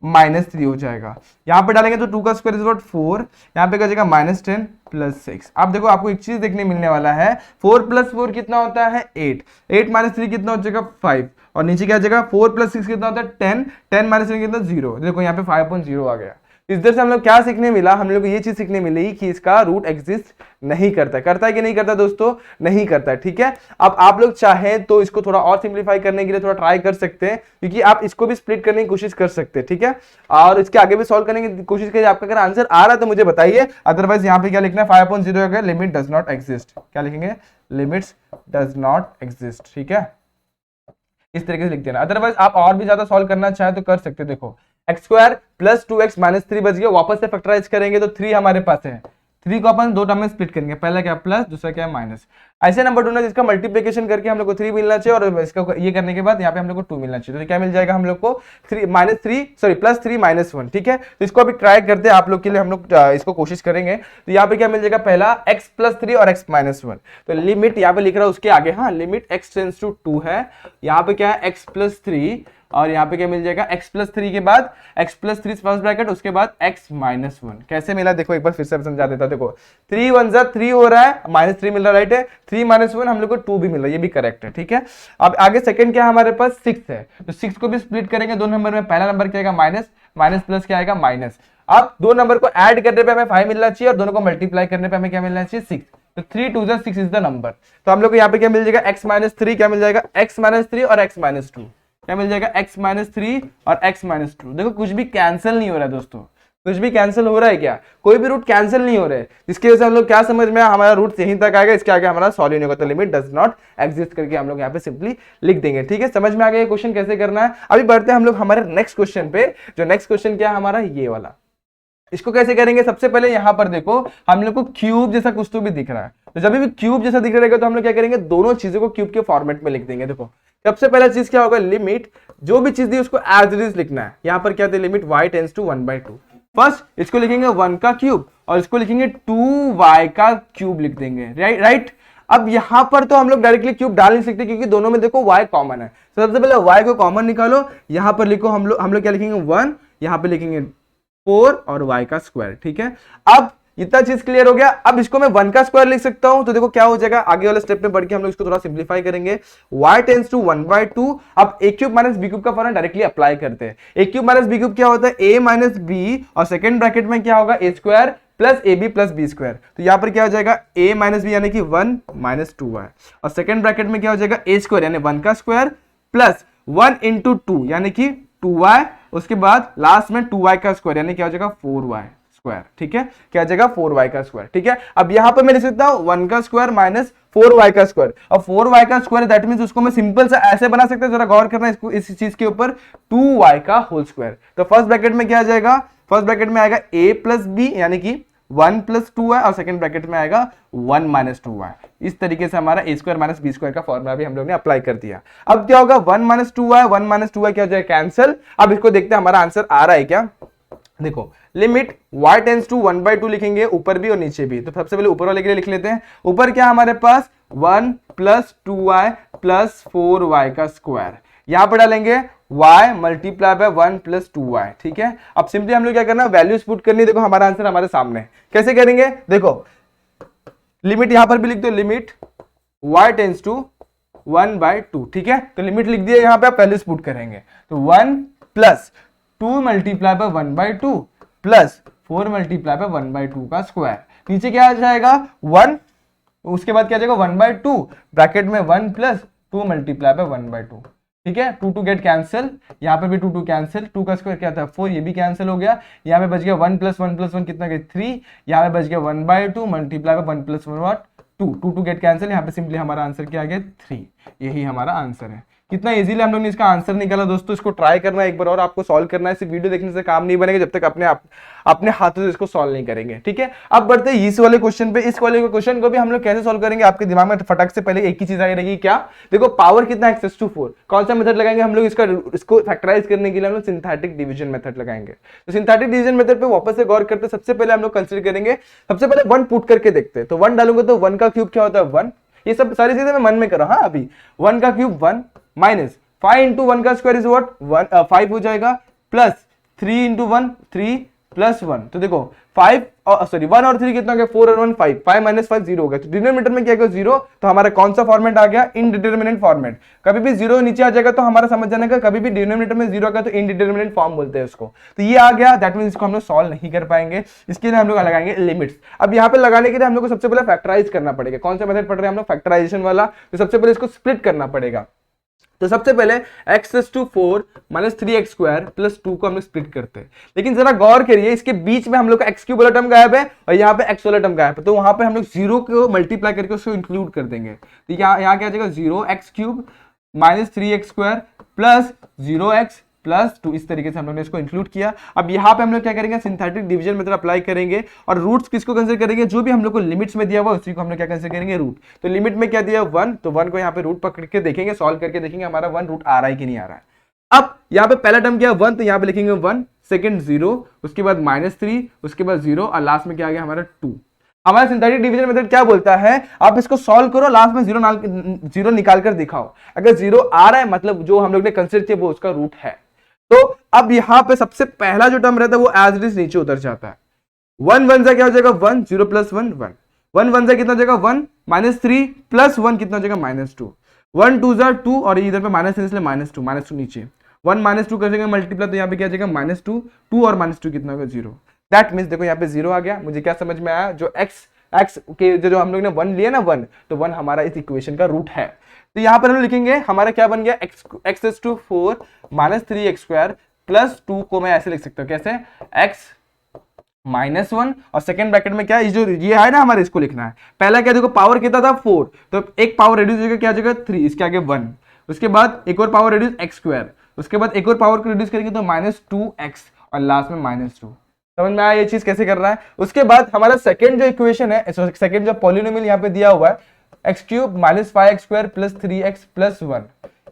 A: -3 हो जाएगा, यहाँ पे डालेंगे तो 2 का स्क्वायर इज व्हाट 4, यहाँ पे क्या हो जाएगा -10 + 6। अब देखो आपको एक चीज देखने मिलने वाला है, 4 + 4 कितना होता है 8, 8 - 3 कितना हो जाएगा 5, और नीचे क्या हो जाएगा 4 + 6 कितना होता है 10, 10 - 3 कितना 0, देखो यहाँ पे 5.0 आ गया। इधर से हम लोग क्या सीखने मिला, हम लोग को ये चीज सीखने मिली कि इसका रूट एग्जिस्ट नहीं करता है, करता है कि नहीं करता दोस्तों, नहीं करता है, ठीक है। अब आप लोग चाहें तो इसको थोड़ा और सिंप्लीफाई करने के लिए थोड़ा ट्राई कर सकते हैं, क्योंकि आप इसको भी स्प्लिट करने की कोशिश कर सकते हैं, ठीक है, और इसके आगे भी सॉल्व करने की कोशिश करिए। आपका अगर आंसर आ रहा है तो मुझे बताइए, अदरवाइज यहाँ पे क्या लिखना है 5.0 अगर लिमिट डज नॉट एग्जिस्ट, क्या लिखेंगे लिमिट्स डज नॉट एग्जिस्ट, ठीक है, इस तरीके से लिख देना। अदरवाइज आप और भी ज्यादा सॉल्व करना चाहे तो कर सकते हैं। देखो x² + 2x - 3 बच गया, वापस से फैक्टराइज करेंगे तो 3 हमारे पास है, 3 को अपन दो टर्म में स्प्लिट करेंगे, पहला क्या प्लस, दूसरा क्या माइनस। ऐसे नंबर ढूंढना जिसका मल्टीप्लिकेशन करके हम लोग को 3 मिलना चाहिए, और इसका ये करने के बाद यहाँ पे हम लोग को 2 मिलना चाहिए, तो क्या मिल जाएगा हम लोग को +3 -1, ठीक है। तो इसको अभी ट्राई करते हैं आप लोग के लिए, हम लोग इसको कोशिश करेंगे। तो यहाँ पे क्या मिल जाएगा, पहला x + 3 और x - 1, तो लिमिट यहाँ पे लिख रहा है उसके आगे, हाँ लिमिट x → 2 है, यहाँ पे क्या है x + 3, और यहाँ पे क्या मिल जाएगा x + 3 के बाद x + 3 फर्स्ट ब्रैकेट, उसके बाद x - 1, कैसे मिला देखो एक बार फिर से समझा देता। देखो 3 1 जा 3 हो रहा है, -3 मिल रहा है, राइट है, 3 - 1 हम लोग को 2 भी मिल रहा है, ये भी करेक्ट है, ठीक है। अब आगे सेकंड क्या हमारे पास 6 है, तो 6 को भी स्प्लिट करेंगे दो नंबर में, पहला नंबर क्या आएगा माइनस, माइनस प्लस क्या आएगा माइनस। अब दो नंबर को ऐड करने पे हमें 5 मिलना चाहिए, और दोनों को मल्टीप्लाई करने पे हमें क्या मिलना चाहिए 6, तो 3 2 जा 6 इज द नंबर। तो हम लोग को यहाँ पे क्या मिल जाएगा x - 3, क्या मिल जाएगा x - 3 और x - 2, क्या मिल जाएगा x - 3 और x - 2। देखो कुछ भी कैंसिल नहीं हो रहा है दोस्तों, कुछ भी कैंसिल हो रहा है क्या, कोई भी रूट कैंसिल नहीं हो रहा है, जिसकी वजह से हम लोग क्या समझ में हमारा रूट यहीं तक आएगा, इसके आगे हमारा सॉल्व नहीं होगा, तो लिमिट डज नॉट एग्जिस्ट करके हम लोग यहाँ पे सिंपली लिख देंगे, ठीक है। समझ में आ गया ये क्वेश्चन कैसे करना है। अभी बढ़ते हैं हम लोग हमारे नेक्स्ट क्वेश्चन पे, जो नेक्स्ट क्वेश्चन क्या है हमारा ये वाला। इसको कैसे करेंगे, सबसे पहले यहां पर देखो हम लोग को क्यूब जैसा कुछ तो भी दिख रहा है, तो जब भी क्यूब जैसा दिख रहेगा तो हम लोग क्या करेंगे, दोनों चीजों को क्यूब के फॉर्मेट में लिख देंगे। देखो सबसे पहला चीज क्या होगा, लिमिट जो भी चीज दी उसको एज इट इज लिखना है। यहां पर क्या थे, limit y tends to 1/2, first इसको लिखेंगे 1 का क्यूब और इसको लिखेंगे 2y का क्यूब लिख देंगे, राइट। अब यहां पर तो हम लोग डायरेक्टली क्यूब डाल नहीं सकते, क्योंकि दोनों में देखो y कॉमन है, तो सबसे पहले y को कॉमन निकालो, यहां पर लिखो हम लोग क्या लिखेंगे 1, यहां पर लिखेंगे 4 और y का स्क्वायर, ठीक है। अब इतना चीज क्लियर हो गया। अब इसको मैं 1 का स्क्वायर लिख सकता हूं, तो देखो क्या हो जाएगा, आगे वाले स्टेप में बढ़ के हम लोग इसको थोड़ा सिंप्लीफाई करेंगे, y टेंड्स टू 1/2। अब a³ - b³ का फॉर्मूला डायरेक्टली अप्लाई करते हैं। a³ - b³ क्या होता है, a - b, और सेकंड ब्रैकेट में क्या होगा a² plus ab plus b², तो यहां पर क्या हो जाएगा a - b यानी कि 1 - 2y, और सेकंड ब्रैकेट में क्या हो जाएगा a² यानी 1 का स्क्वायर प्लस 1 × 2 यानी कि 2y, उसके बाद लास्ट में 2y का स्क्वायर यानी क्या हो जाएगा 4y स्क्वायर, ठीक है, क्या हो जाएगा 4y का स्क्वायर, ठीक है। अब यहां पर मैं लिख सकता हूं 1 का स्क्वायर माइनस 4y का स्क्वायर, और 4y का स्क्वायर दैट मींस उसको मैं सिंपल सा ऐसे बना सकता हूं, जरा गौर करना इसको, इस चीज के ऊपर 2y का होल स्क्वायर। तो फर्स्ट ब्रैकेट में क्या आ जाएगा, फर्स्ट ब्रैकेट में आएगा a प्लस b यानी कि 1 + 2y, और सेकंड ब्रैकेट में आएगा 1 - 2y। इस तरीके से हमारा a² - b² का फॉर्मूला भी हम लोग ने अप्लाई कर दिया। अब क्या होगा 1 - 2y, 1 - 2y क्या हो जाएगा कैंसिल। अब इसको देखते हैं हमारा आंसर आ रहा है क्या, देखो लिमिट y टेंस टू 1/2 लिखेंगे ऊपर भी और नीचे भी। तो सबसे पहले ऊपर वाले के लिए लिख लेते हैं। ऊपर क्या हमारे पास 1 + 2y + 4y का स्क्वायर, यहां पर डालेंगे y मल्टीप्लाई बाय 1 + 2y। ठीक है, अब सिंपली हम लोग क्या करना, वैल्यूज पुट करनी है। देखो हमारा आंसर हमारे सामने, कैसे करेंगे, देखो लिमिट यहां पर भी लिख दो, लिमिट y टेंस टू 1/2। ठीक है, तो लिमिट लिख दिया, यहां पे आप वैल्यूज पुट करेंगे। तो 1 + 2 multiply by 1/2 plus 4 multiply by 1/2 का स्क्वायर। नीचे क्या आ जाएगा 1, उसके बाद क्या आ जाएगा 1/2 ब्रैकेट में 1 + 2 मल्टीप्लाई बाय 1/2। ठीक है, 2 गेट कैंसिल, यहाँ पे भी 2 कैंसिल, 2 का स्क्वायर क्या था 4, ये भी कैंसिल हो गया। यहाँ पे बच गया 1 + 1 + 1 कितना गया 3, यहाँ पे बच गया 1/2 multiply by 1 + 1 what 2 get cancel. यहाँ पे सिंपली हमारा आंसर क्या आ गया 3। यही हमारा आंसर है। कितना इजीली हम लोग ने इसका आंसर निकाला दोस्तों, इसको ट्राई करना है एक बार और, आपको सॉल्व करना है। सिर्फ वीडियो देखने से काम नहीं बनेगा जब तक अपने हाथों से इसको सॉल्व नहीं करेंगे। ठीक है, अब बढ़ते हैं इस वाले क्वेश्चन पे। इस वाले क्वेश्चन को भी हम लोग कैसे सॉल्व करेंगे, आपके दिमाग में फटक से पहले एक ही चीज आई रहेगी, क्या, देखो पावर कितना x⁴, कौन सा मेथड लगाएंगे हम लोग, इसको फैक्टराइज करने के लिए हम लोग सिंथेटिक डिवीजन मेथड लगाएंगे। तो सिंथेटिक डिवीजन मेथड पे वापस से गौर करते, सबसे पहले हम लोग कंसीडर करेंगे, सबसे पहले 1 पुट करके देखते हैं। तो 1 डालूंगा तो 1 का क्यूब क्या होता है 1, ये सब सारी चीजें मैं मन में कर रहा हूं। हाँ, अभी 1 का क्यूब 1 माइनस 5 × 1 का स्क्वायर इज व्हाट 5 हो जाएगा, प्लस 3 × 1 3 प्लस 1। तो देखो 1 और 3 कितना हो गया 4 और 1 5, 5 - 5 0 हो गया। तो डिनोमिनेटर में क्या 0, तो हमारा कौन सा फॉर्मेट आ गया, इनडिटरमिनेट फॉर्मेट। कभी भी 0 नीचे आ जाएगा तो हमारा समझ जाने का, कभी भी डिनोमिनेटर में 0 आ गया तो इनडिटरमिनेट फॉर्म बोलते हैं उसको। तो ये आ गया, दैट मींस इसको हम लोग सॉल्व नहीं कर पाएंगे। इसके लिए हम लोग लगाएंगे लिमिट्स। अब यहाँ पे लगाने के लिए हम लोग को सबसे पहले फैक्टराइज करना पड़ेगा। कौन सा मेथड पढ़ रहे हैं हम लोग, फैक्टराइजेशन वाला। तो सबसे पहले इसको स्प्लिट करना पड़ेगा। तो सबसे पहले x⁴ - 3x² + 2 को हम लोग स्प्लिट करते हैं। लेकिन जरा गौर करिए, इसके बीच में हम लोग का x³ वाला टर्म गायब है और यहाँ पे x वाला टर्म गायब है। तो वहां पे हम लोग 0 को मल्टीप्लाई करके उसको इंक्लूड कर देंगे। तो यहाँ क्या आ जाएगा 0x³ - 3x² + 0x + 2। इस तरीके से हम लोगों ने इसको इंक्लूड किया। अब यहाँ पे हम लोग क्या करेंगे, सिंथेटिक डिवीजन मेथड अप्लाई करेंगे और रूट्स किसको कंसीडर करेंगे, जो भी हम लोग को लिमिट्स में दिया हुआ उसी को हम लोग क्या कंसीडर करेंगे रूट। तो लिमिट में क्या दिया 1, तो 1 को यहाँ पे रूट पकड़ के देखेंगे, सॉल्व करके देखेंगे हमारा 1 रूट आ रहा है कि नहीं आ रहा है। अब यहाँ पे पहला टर्म क्या 1, तो यहाँ पे लिखेंगे 1, सेकंड 0, उसके बाद -3, उसके बाद 0 और लास्ट में क्या आ गया हमारा 2। हमारा सिंथेटिक डिवीजन मेथड क्या बोलता है, आप इसको सॉल्व करो, लास्ट में 0 निकाल कर दिखाओ। अगर 0 आ रहा है मतलब जो हम लोग ने कंसीडर किया वो उसका रूट है। तो अब यहां पे सबसे पहला जो टर्म रहता है वो एज इट इज नीचे उतर जाता है। 1 1 क्या हो जाएगा 1, 0 + 1 1, 1 1 कितना हो जाएगा 1, -3 + 1 कितना हो जाएगा -2, 1 2 2 और इधर पे -3 इसलिए -2 नीचे 1 -2 करेंगे मल्टीप्लाई, तो यहाँ पे क्या जाएगा -2, 2 और -2 कितना होगा 0। दैट मीन्स देखो यहाँ पे 0 आ गया। मुझे क्या समझ में आया, जो x के जो हम लोग ने 1 लिया ना 1, तो 1 हमारा इस इक्वेशन का रूट है। तो यहां पर हम लिखेंगे हमारा क्या बन गया x⁴ - 3x² + 2 को मैं ऐसे लिख सकता हूं, कैसे x -1 और सेकंड ब्रैकेट में क्या है, जो ये है ना हमारे इसको लिखना है। पहला क्या देखो पावर कितना था 4, तो एक पावर रिड्यूस हो गया, क्या जगह 3, इसके आगे 1, उसके बाद एक और पावर रिड्यूस x², उसके बाद एक और पावर को रिड्यूस करेंगे तो -2x और लास्ट में -2। समझ में आया ये चीज कैसे कर रहा है। उसके बाद हमारा सेकंड जो इक्वेशन है, सेकंड जो पॉलिनोमियल यहाँ पे दिया हुआ है x³ - 5x² + 3x + 1,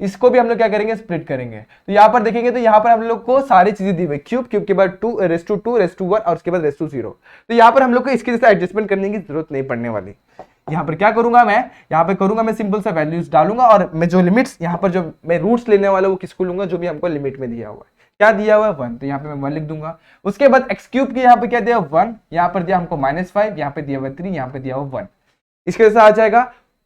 A: इसको भी हम लोग क्या करेंगे स्प्लिट करेंगे। तो यहाँ पर देखेंगे तो यहाँ पर हम लोग को सारी चीजें दी हुई, क्यूब के बाद 2 2 1 और उसके बाद 0। तो यहाँ पर हम लोग को इसके जैसे एडजस्टमेंट करने की जरूरत नहीं पड़ने वाली। यहाँ पर क्या करूंगा मैं, यहाँ पे करूंगा मैं सिंपल सा वैल्यूज डालूंगा और मैं जो लिमिट्स यहाँ पर जो मैं रूट्स लेने वाला वो किसको लूंगा, जो भी हमको लिमिट में दिया हुआ है। क्या दिया हुआ है 1, तो यहाँ पे मैं 1 लिख दूंगा। उसके बाद x³ के यहाँ पे क्या दिया 1, यहाँ पर दिया हमको -5, यहाँ पे दिया हुआ 3, यहाँ पे दिया हुआ 1। इसके जैसा आ जाएगा।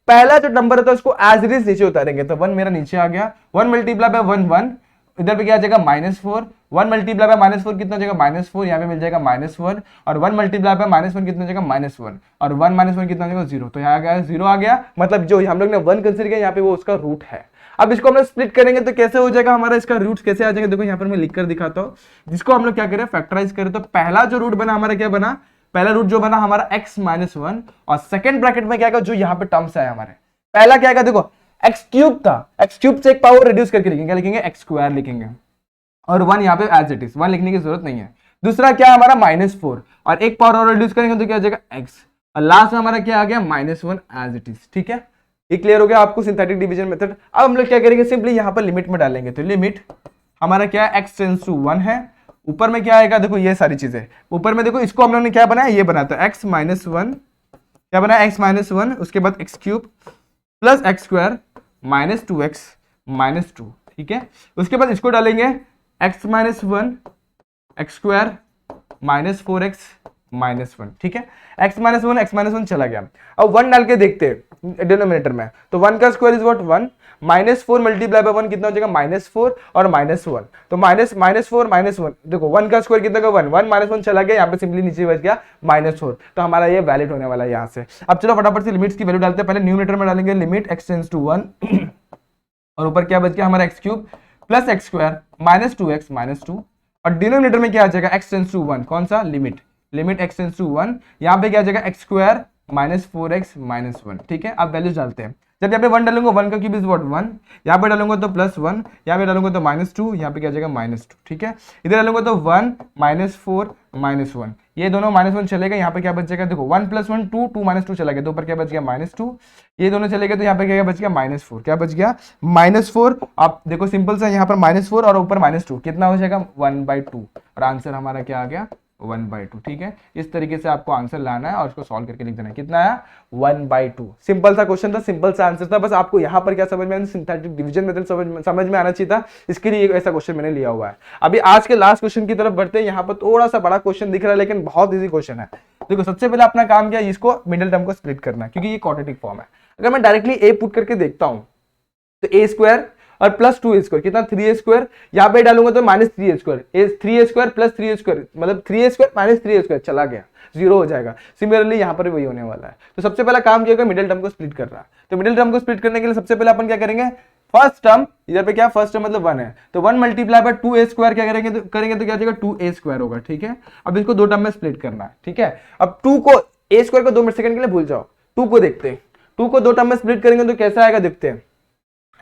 A: पहला जो नंबर है उसको एज इट इज नीचे उतारेंगे, तो 1 मेरा नीचे आ गया, 1 मल्टीप्लाई बाय 1 1, इधर पे क्या आ जाएगा -4, 1 मल्टीप्लाई बाय -4 कितना हो जाएगा -4, यहाँ पे मिल जाएगा -1 और 1 मल्टीप्लाई बाय -1 कितना हो जाएगा -1 और 1 - 1 कितना हो जाएगा 0। तो यहाँ आ गया 0 आ गया, मतलब जो हम लोग ने 1 कंसीडर किया यहाँ पे वो उसका रूट है। अब इसको हम लोग स्प्लिट करेंगे तो कैसे हो जाएगा हमारा, इसका रूट्स कैसे आ जाएगा, देखो यहाँ पर मैं लिख कर दिखाता हूँ। जिसको हम लोग क्या करें फैक्टराइज करें, तो पहला जो रूट बना हमारा क्या बना, पहला रूट जो बना हमारा x - 1 और सेकंड ब्रैकेट में क्या जो यहाँ पे टर्म्स है हमारे, पहला क्या देखो x³ था, x³ से एक पावर रिड्यूस करके लिखेंगे, क्या लिखेंगे x² लिखेंगे और 1 यहाँ पे एज इट इज, 1 लिखने की जरूरत नहीं है। दूसरा क्या हमारा -4 और एक पावर और रिड्यूस करेंगे तो क्या आ जाएगा x और लास्ट में हमारा क्या आ गया -1 एज इट इज। ठीक है, ये क्लियर हो गया आपको सिंथेटिक डिवीजन मेथड। अब हम लोग क्या करेंगे, सिंपली यहाँ पर लिमिट में डालेंगे। तो लिमिट हमारा क्या है x → 1 है, ऊपर में क्या आएगा, देखो ये सारी चीजें ऊपर में, देखो इसको हम लोगों ने क्या बनाया, ये बनाया था x माइनस वन, क्या बनाया x माइनस वन, उसके बाद x cube plus x square minus two x minus to, ठीक है। उसके बाद इसको डालेंगे x minus one x square minus four x minus one, ठीक है। x माइनस वन चला गया। अब वन डाल के देखते हैं डिनोमिनेटर में, तो वन का square is what one, minus four multiply by one कितना हो जाएगा माइनस फोर और माइनस वन, तो माइनस फोर माइनस वन, देखो वन का स्क्वायर कितना का वन, वन माइनस वन चला गया, यहाँ पे सिंपली नीचे बच गया माइनस फोर, तो हमारा ये वैलिड होने वाला है यहाँ से। अब चलो फटाफट से लिमिट्स की वैल्यू डालते हैं। पहले न्यूमरेटर में डालेंगे limit x tends to one और ऊपर क्या बच गया हमारा x cube plus x square minus two x minus two, और डिनोमिनेटर में क्या आ जाएगा x टेंड्स टू वन, कौन सा limit x tends to one, यहाँ पे क्या आ जाएगा x square minus four x minus one, ठीक है। अब वैल्यूज डालते हैं। जब यहाँ पे वन डालूंगा वन का क्यूब इज व्हाट वन, यहाँ पे डालूंगा तो प्लस वन, यहाँ पे डालूंगा तो माइनस टू, यहाँ पे क्या जाएगा माइनस टू, ठीक है। इधर डालूंगा तो one minus four minus one, ये दोनों माइनस वन चलेगा, यहाँ पे क्या बच जाएगा, देखो one plus one two, two minus two चला गया तो ऊपर क्या बच गया माइनस टू, ये दोनों चले गए तो यहाँ पे क्या बच गया माइनस फोर, क्या बच गया माइनस फोर। आप देखो सिंपल सा यहाँ पर माइनस फोर और ऊपर माइनस टू, कितना हो जाएगा वन बाई टू, और आंसर हमारा क्या आ गया वन बाई टू, ठीक है। इस तरीके से आपको आंसर लाना है और उसको सॉल्व करके लिख देना है, कितना आया वन बाई टू। सिंपल सा क्वेश्चन था, सिंपल सा आंसर था, बस आपको यहाँ पर क्या समझ में आया, सिंथेटिक डिवीजन मेथड समझ में आना चाहिए था, इसके लिए ऐसा क्वेश्चन मैंने लिया हुआ है। अभी आज के लास्ट क्वेश्चन की तरफ बढ़ते हैं। यहाँ पर थोड़ा सा बड़ा क्वेश्चन दिख रहा है लेकिन बहुत ईजी क्वेश्चन है। देखो सबसे पहले अपना काम क्या है, इसको मिडिल टर्म को स्प्लिट करना है क्योंकि ये क्वाड्रेटिक फॉर्म है। अगर मैं डायरेक्टली ए पुट करके देखता हूं तो ए स्क्वायर और प्लस टू ए स्क्वायर कितना थ्री ए स्क्वायर, यहाँ पे डालूंगा तो माइनस थ्री ए स्क्वायर, थ्री ए स्क्वायर प्लस थ्री ए स्क्वायर मतलब थ्री ए स्क्वायर माइनस थ्री ए स्क्वायर चला गया, जीरो हो जाएगा। सिमिलरली यहाँ पर वही होने वाला है। तो सबसे पहला काम क्या होगा, मिडिल टर्म को स्प्लिट करना है। तो मिडिल टर्म को स्प्लिट करने के लिए सबसे पहले अपन क्या करेंगे, फर्स्ट टर्म इधर पे क्या फर्स्ट टर्म मतलब वन है तो one multiply by two A square क्या करेंगे तो क्या हो जाएगा टू ए स्क्वायर होगा, ठीक है। अब इसको दो टर्म में स्प्लिट करना है, ठीक है। अब टू को ए स्क्वायर को 2 मिनट सेकंड के लिए भूल जाओ, टू को देखते हैं, टू को दो टर्म में स्प्लिट करेंगे तो कैसा आएगा देखते हैं।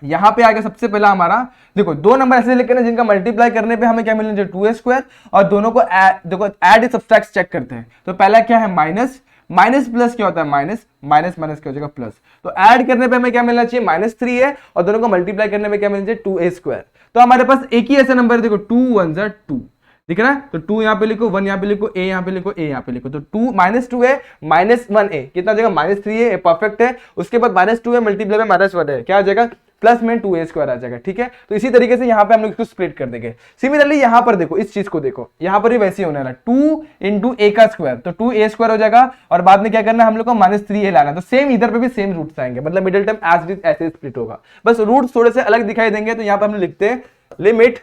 A: यहां पे आएगा सबसे पहला हमारा, देखो दो नंबर ऐसे लिखे ना जिनका मल्टीप्लाई करने पे हमें क्या मिलना चाहिए टू ए स्क्वायर, और दोनों को देखो ऐड सब्सट्रैक्ट चेक करते हैं। तो पहला क्या है माइनस, माइनस प्लस क्या होता है माइनस, माइनस माइनस क्या हो जाएगा प्लस, तो ऐड करने पे हमें क्या मिलना चाहिए माइनस थ्री है, और दोनों को मल्टीप्लाई करने में क्या मिलना चाहिए टू ए स्क्वायर। तो हमारे पास एक ही ऐसा नंबर है, देखो टू वन जा टू, दिख रहा है, तो टू यहाँ पे लिखो, वन यहाँ पे लिखो, ए यहाँ पे लिखो, ए यहाँ पे लिखो, तो टू माइनस टू है माइनस वन ए कितना हो जाएगा माइनस थ्री है, परफेक्ट है। उसके बाद माइनस टू है मल्टीप्लाई में माइनस वन है, क्या आ जाएगा प्लस में टू ए स्क्वायर आ जाएगा, ठीक है। तो इसी तरीके से यहाँ पे हम लोग इसको स्प्लिट कर देंगे। सिमिलरली यहाँ पर देखो इस चीज को देखो, यहाँ पर भी वैसे ही होने वाला टू इंटू ए का स्क्वायर, तो टू ए स्क्वायर हो जाएगा, और बाद में क्या करना है हम लोग को माइनस थ्री ए लाना, तो सेम इधर पे भी सेम रूट्स आएंगे, मतलब middle term as it is ऐसे स्प्लिट होगा, बस रूट्स थोड़े से अलग दिखाई देंगे। तो यहाँ पर हम लिखते हैं लिमिट,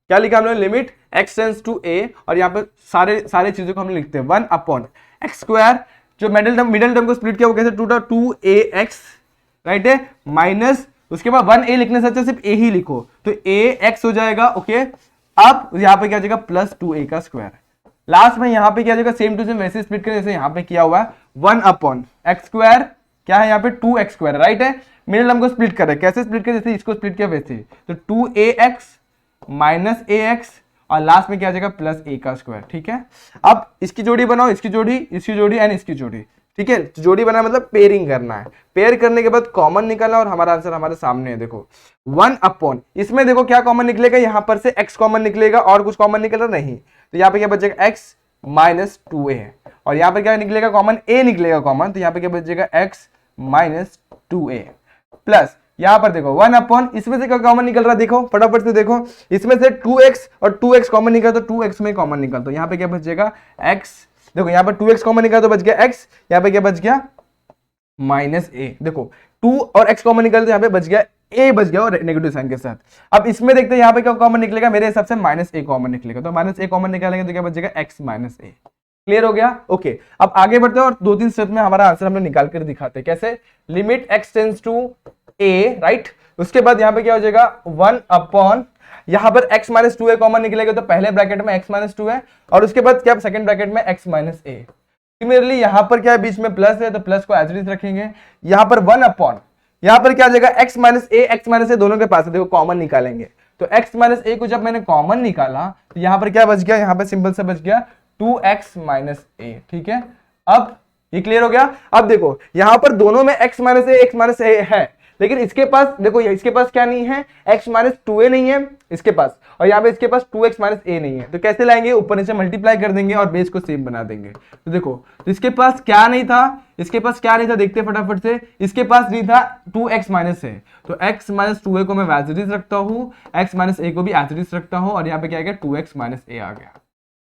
A: क्या लिखा हमने limit x tends to a, और यहाँ पर सारे चीजों को हम लिखते हैं वन अपॉन एक्स स्क्वायर, जो मिडिल टर्म को स्प्लिट किया वो कैसे two two a x, right है, माइनस उसके बाद वन ए लिखने से अच्छा सिर्फ ए ही लिखो तो ए एक्स हो जाएगा, ओके। अब यहाँ पे क्या जाएगा प्लस टू ए का स्क्वायर, लास्ट में यहाँ पे क्या जाएगा सेम टू सेम वैसे स्प्लिट करें जैसे यहाँ पे किया हुआ है, वन अपॉन एक्स स्क्वायर क्या है यहाँ पे टू एक्स स्क्वायर, राइट है। मिडिल टर्म को स्प्लिट कर रहे कैसे स्प्लिट करें, जैसे इसको स्प्लिट किया वैसे, तो two a x minus a x, और लास्ट में क्या आ जाएगा प्लस ए का स्क्वायर, ठीक है। अब इसकी जोड़ी बनाओ, इसकी जोड़ी एंड इसकी जोड़ी, ठीक है। जोड़ी बना मतलब पेयरिंग करना है, पेयर करने के बाद कॉमन निकालना, और हमारा आंसर हमारे सामने है, देखो वन अपॉन, इसमें देखो क्या कॉमन निकलेगा, यहाँ पर से x कॉमन निकलेगा और कुछ कॉमन निकल रहा नहीं, तो यहाँ पे क्या बचेगा x माइनस टू ए, और यहाँ पे क्या निकलेगा कॉमन a निकलेगा कॉमन, तो यहाँ पे क्या बचेगा x माइनस टू ए, प्लस यहाँ पर देखो वन अपॉन, इसमें से क्या कॉमन निकल रहा है देखो फटाफट से देखो, इसमें से 2x और 2x कॉमन निकला तो 2x में कॉमन निकल, तो यहाँ पे क्या बचेगा x, देखो यहाँ पर 2x कॉमन निकला तो बच गया x, यहाँ पे क्या बच गया माइनस ए, देखो 2 और x कॉमन निकल तो यहाँ पे बच गया a बच गया और नेगेटिव साइन के साथ। अब इसमें देखते हैं यहाँ पे क्या कॉमन निकलेगा, मेरे हिसाब से माइनस ए कॉमन निकलेगा, तो माइनस ए कॉमन निकालेंगे तो क्या बचेगा x माइनस ए, क्लियर हो गया, ओके। अब आगे बढ़ते हैं और दो तीन स्टेप में हमारा आंसर हमने निकाल कर दिखाते हैं कैसे, limit x tends to a, right. उसके बाद यहाँ पे क्या हो जाएगा वन अपॉन, यहाँ पर x माइनस टू ए कॉमन निकलेगा तो पहले ब्रैकेट में x माइनस टू है, और उसके बाद क्या सेकंड ब्रैकेट में x माइनस ए। सिमिलरली यहाँ पर क्या है बीच में प्लस है तो प्लस को एज इट इज रखेंगे, यहाँ पर वन अपॉन, यहाँ पर क्या आ जाएगा x माइनस ए दोनों के पास है, देखो कॉमन निकालेंगे, तो x माइनस ए को जब मैंने कॉमन निकाला तो यहाँ पर क्या बच गया, यहाँ पर सिंपल से बच गया 2x माइनस ए, ठीक है। अब ये क्लियर हो गया। अब देखो यहाँ पर दोनों में x माइनस ए है, लेकिन इसके पास देखो, इसके पास क्या नहीं है, x माइनस 2a नहीं है इसके पास, और यहाँ पे इसके पास 2x माइनस a नहीं है। तो कैसे लाएंगे, ऊपर नीचे मल्टीप्लाई कर देंगे और बेस को सेम बना देंगे। तो देखो, तो इसके पास क्या नहीं था, इसके पास क्या नहीं था, देखते हैं फटाफट से। इसके पास नहीं था 2x माइनस a, तो x माइनस 2a को मैं एज इट इज रखता हूँ, x माइनस a को भी एज इट इज रखता हूँ, और यहाँ पे क्या आ गया 2x माइनस a आ गया,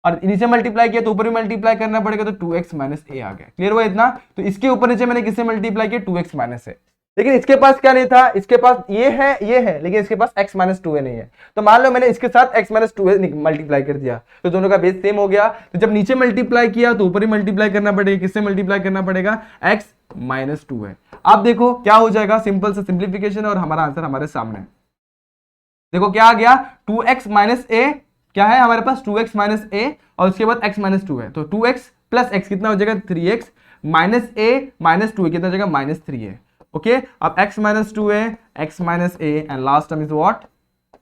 A: और नीचे मल्टीप्लाई किया तो ऊपर भी मल्टीप्लाई करना पड़ेगा, तो 2x माइनस a आ गया। क्लियर हुआ इतना। तो इसके ऊपर नीचे मैंने किससे मल्टीप्लाई किया, 2x माइनस a। लेकिन इसके पास क्या नहीं था, इसके पास ये है, लेकिन इसके पास x माइनस 2a नहीं है। तो मान लो मैंने इसके साथ x माइनस 2a मल्टीप्लाई कर दिया, तो दोनों का बेस सेम हो गया। तो जब नीचे मल्टीप्लाई किया तो ऊपर ही मल्टीप्लाई करना पड़ेगा, किससे मल्टीप्लाई करना पड़ेगा, x माइनस 2a। अब देखो क्या हो जाएगा, सिंपल से सिंप्लीफिकेशन, और हमारा आंसर हमारे सामने। देखो क्या आ गया, 2x माइनस a, क्या है हमारे पास 2x माइनस a, और उसके बाद x माइनस 2 है, तो 2x प्लस x कितना हो जाएगा, 3x माइनस a माइनस 2 कितना हो जाएगा, माइनस 3a। ओके, अब x minus 2a, x minus a, and last term is what,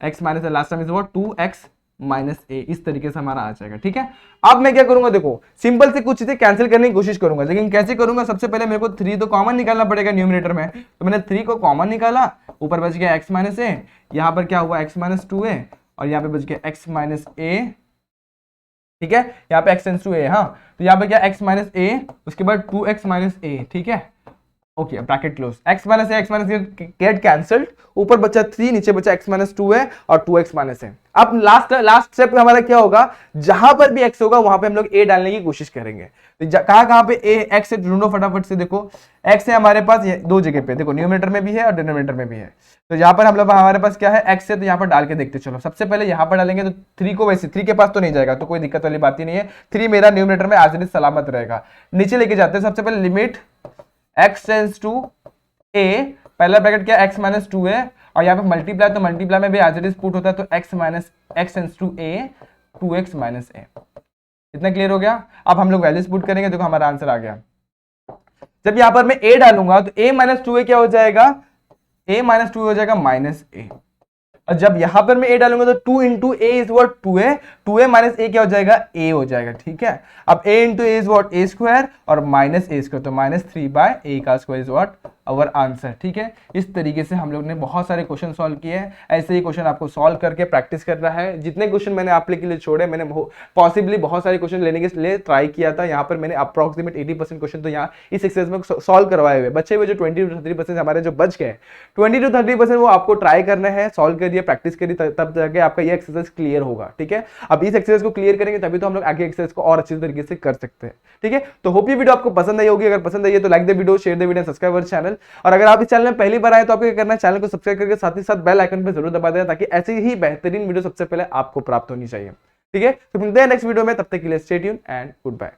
A: x minus a, last term is what, 2x minus a। इस तरीके से हमारा आ जाएगा। ठीक है, अब मैं क्या करूंगा, देखो सिंपल से कुछ चीजें कैंसिल करने की कोशिश करूंगा, लेकिन कैसे करूंगा, सबसे पहले मेरे को 3 तो कॉमन निकालना पड़ेगा न्यूमरेटर में। तो मैंने 3 को कॉमन निकाला, ऊपर बच गया x माइनस a, यहाँ पर क्या हुआ x माइनस 2a, और यहाँ पे बच गया x माइनस a। ठीक है, यहाँ पे x टेंड्स टू a, हाँ, तो यहाँ पे क्या x माइनस a, उसके बाद 2x माइनस a। ठीक है, okay, bracket close, x minus a, x minus a get cancelled, ऊपर बचा 3, नीचे बचा x माइनस 2a और 2x माइनस a। अब लास्ट स्टेप हमारा क्या होगा, जहां पर भी x होगा वहां पे हम लोग a डालने की कोशिश करेंगे। तो कहां पे a, x से ढूंढो फटाफट से। देखो x है हमारे पास ये दो जगह पे, देखो न्यूमरेटर में भी है और डिनोमिनेटर में भी है। तो यहाँ पर हम लोग, हमारे पास क्या है, x है, तो यहाँ पर डाल के देखते चलो। सबसे पहले यहाँ पर डालेंगे तो 3 को, वैसे 3 के पास तो नहीं जाएगा, तो कोई दिक्कत वाली बात ही नहीं है, 3 मेरा न्यूमरेटर में एज इट इज सलामत रहेगा। नीचे लेके जाते हैं, सबसे पहले limit x tends to a, पहला ब्रैकेट क्या, x माइनस 2a, और यहाँ पे मल्टीप्लाई, तो मल्टीप्लाई में भी एज इट इज पुट होता है, तो x tends to a, 2x minus a। इतना क्लियर हो गया। अब हम लोग वैल्यूज पुट करेंगे, देखो हमारा आंसर आ गया। जब यहाँ पर मैं a डालूंगा तो a माइनस 2a क्या हो जाएगा, a माइनस 2 हो जाएगा माइनस a, और जब यहां पर मैं a डालूंगा तो 2 into a is what 2a, 2a minus a क्या हो जाएगा, a हो जाएगा। ठीक है, अब a into a is what a square, और माइनस a स्क्वायर, तो माइनस 3 बाय a का square is what our answer. ठीक है, इस तरीके से हम लोग ने बहुत सारे क्वेश्चन सॉल्व किए हैं। ऐसे ही क्वेश्चन आपको सॉल्व करके प्रैक्टिस करना है। जितने क्वेश्चन मैंने आप लोग के लिए छोड़े, मैंने पॉसिबली बहुत सारे क्वेश्चन लेने के लिए ट्राई किया था। यहाँ पर मैंने अप्रॉक्सीमेट 80% क्वेश्चन तो यहाँ इस एक्सरसाइज में सॉल्व करवाए हुए, बच्चे हुए जो 20 to 30% हमारे जो बच गए, 20 to 30% वो आपको ट्राई करना है, सॉल्व करिए, प्रैक्टिस करिए, तब जाके आपका ये एक्सरसाइज क्लियर होगा। ठीक है, अब इस एक्सरसाइज को क्लियर करेंगे तभी तो हम लोग आगे एक्सरसाइज को और अच्छे तरीके से कर सकते हैं। ठीक है, तो होप ये वीडियो आपको पसंद आई होगी। अगर पसंद आई है तो like the video, share the video, subscribe our channel. और अगर आप इस चैनल में पहली बार आए तो आपको क्या करना है, चैनल को सब्सक्राइब करके साथ ही साथ बेल आइकन पर जरूर दबा देना, ताकि ऐसी ही बेहतरीन वीडियो सबसे पहले आपको प्राप्त होनी चाहिए। ठीक है, तो मिलते हैं नेक्स्ट वीडियो में, तब तक के लिए stay tuned and good bye.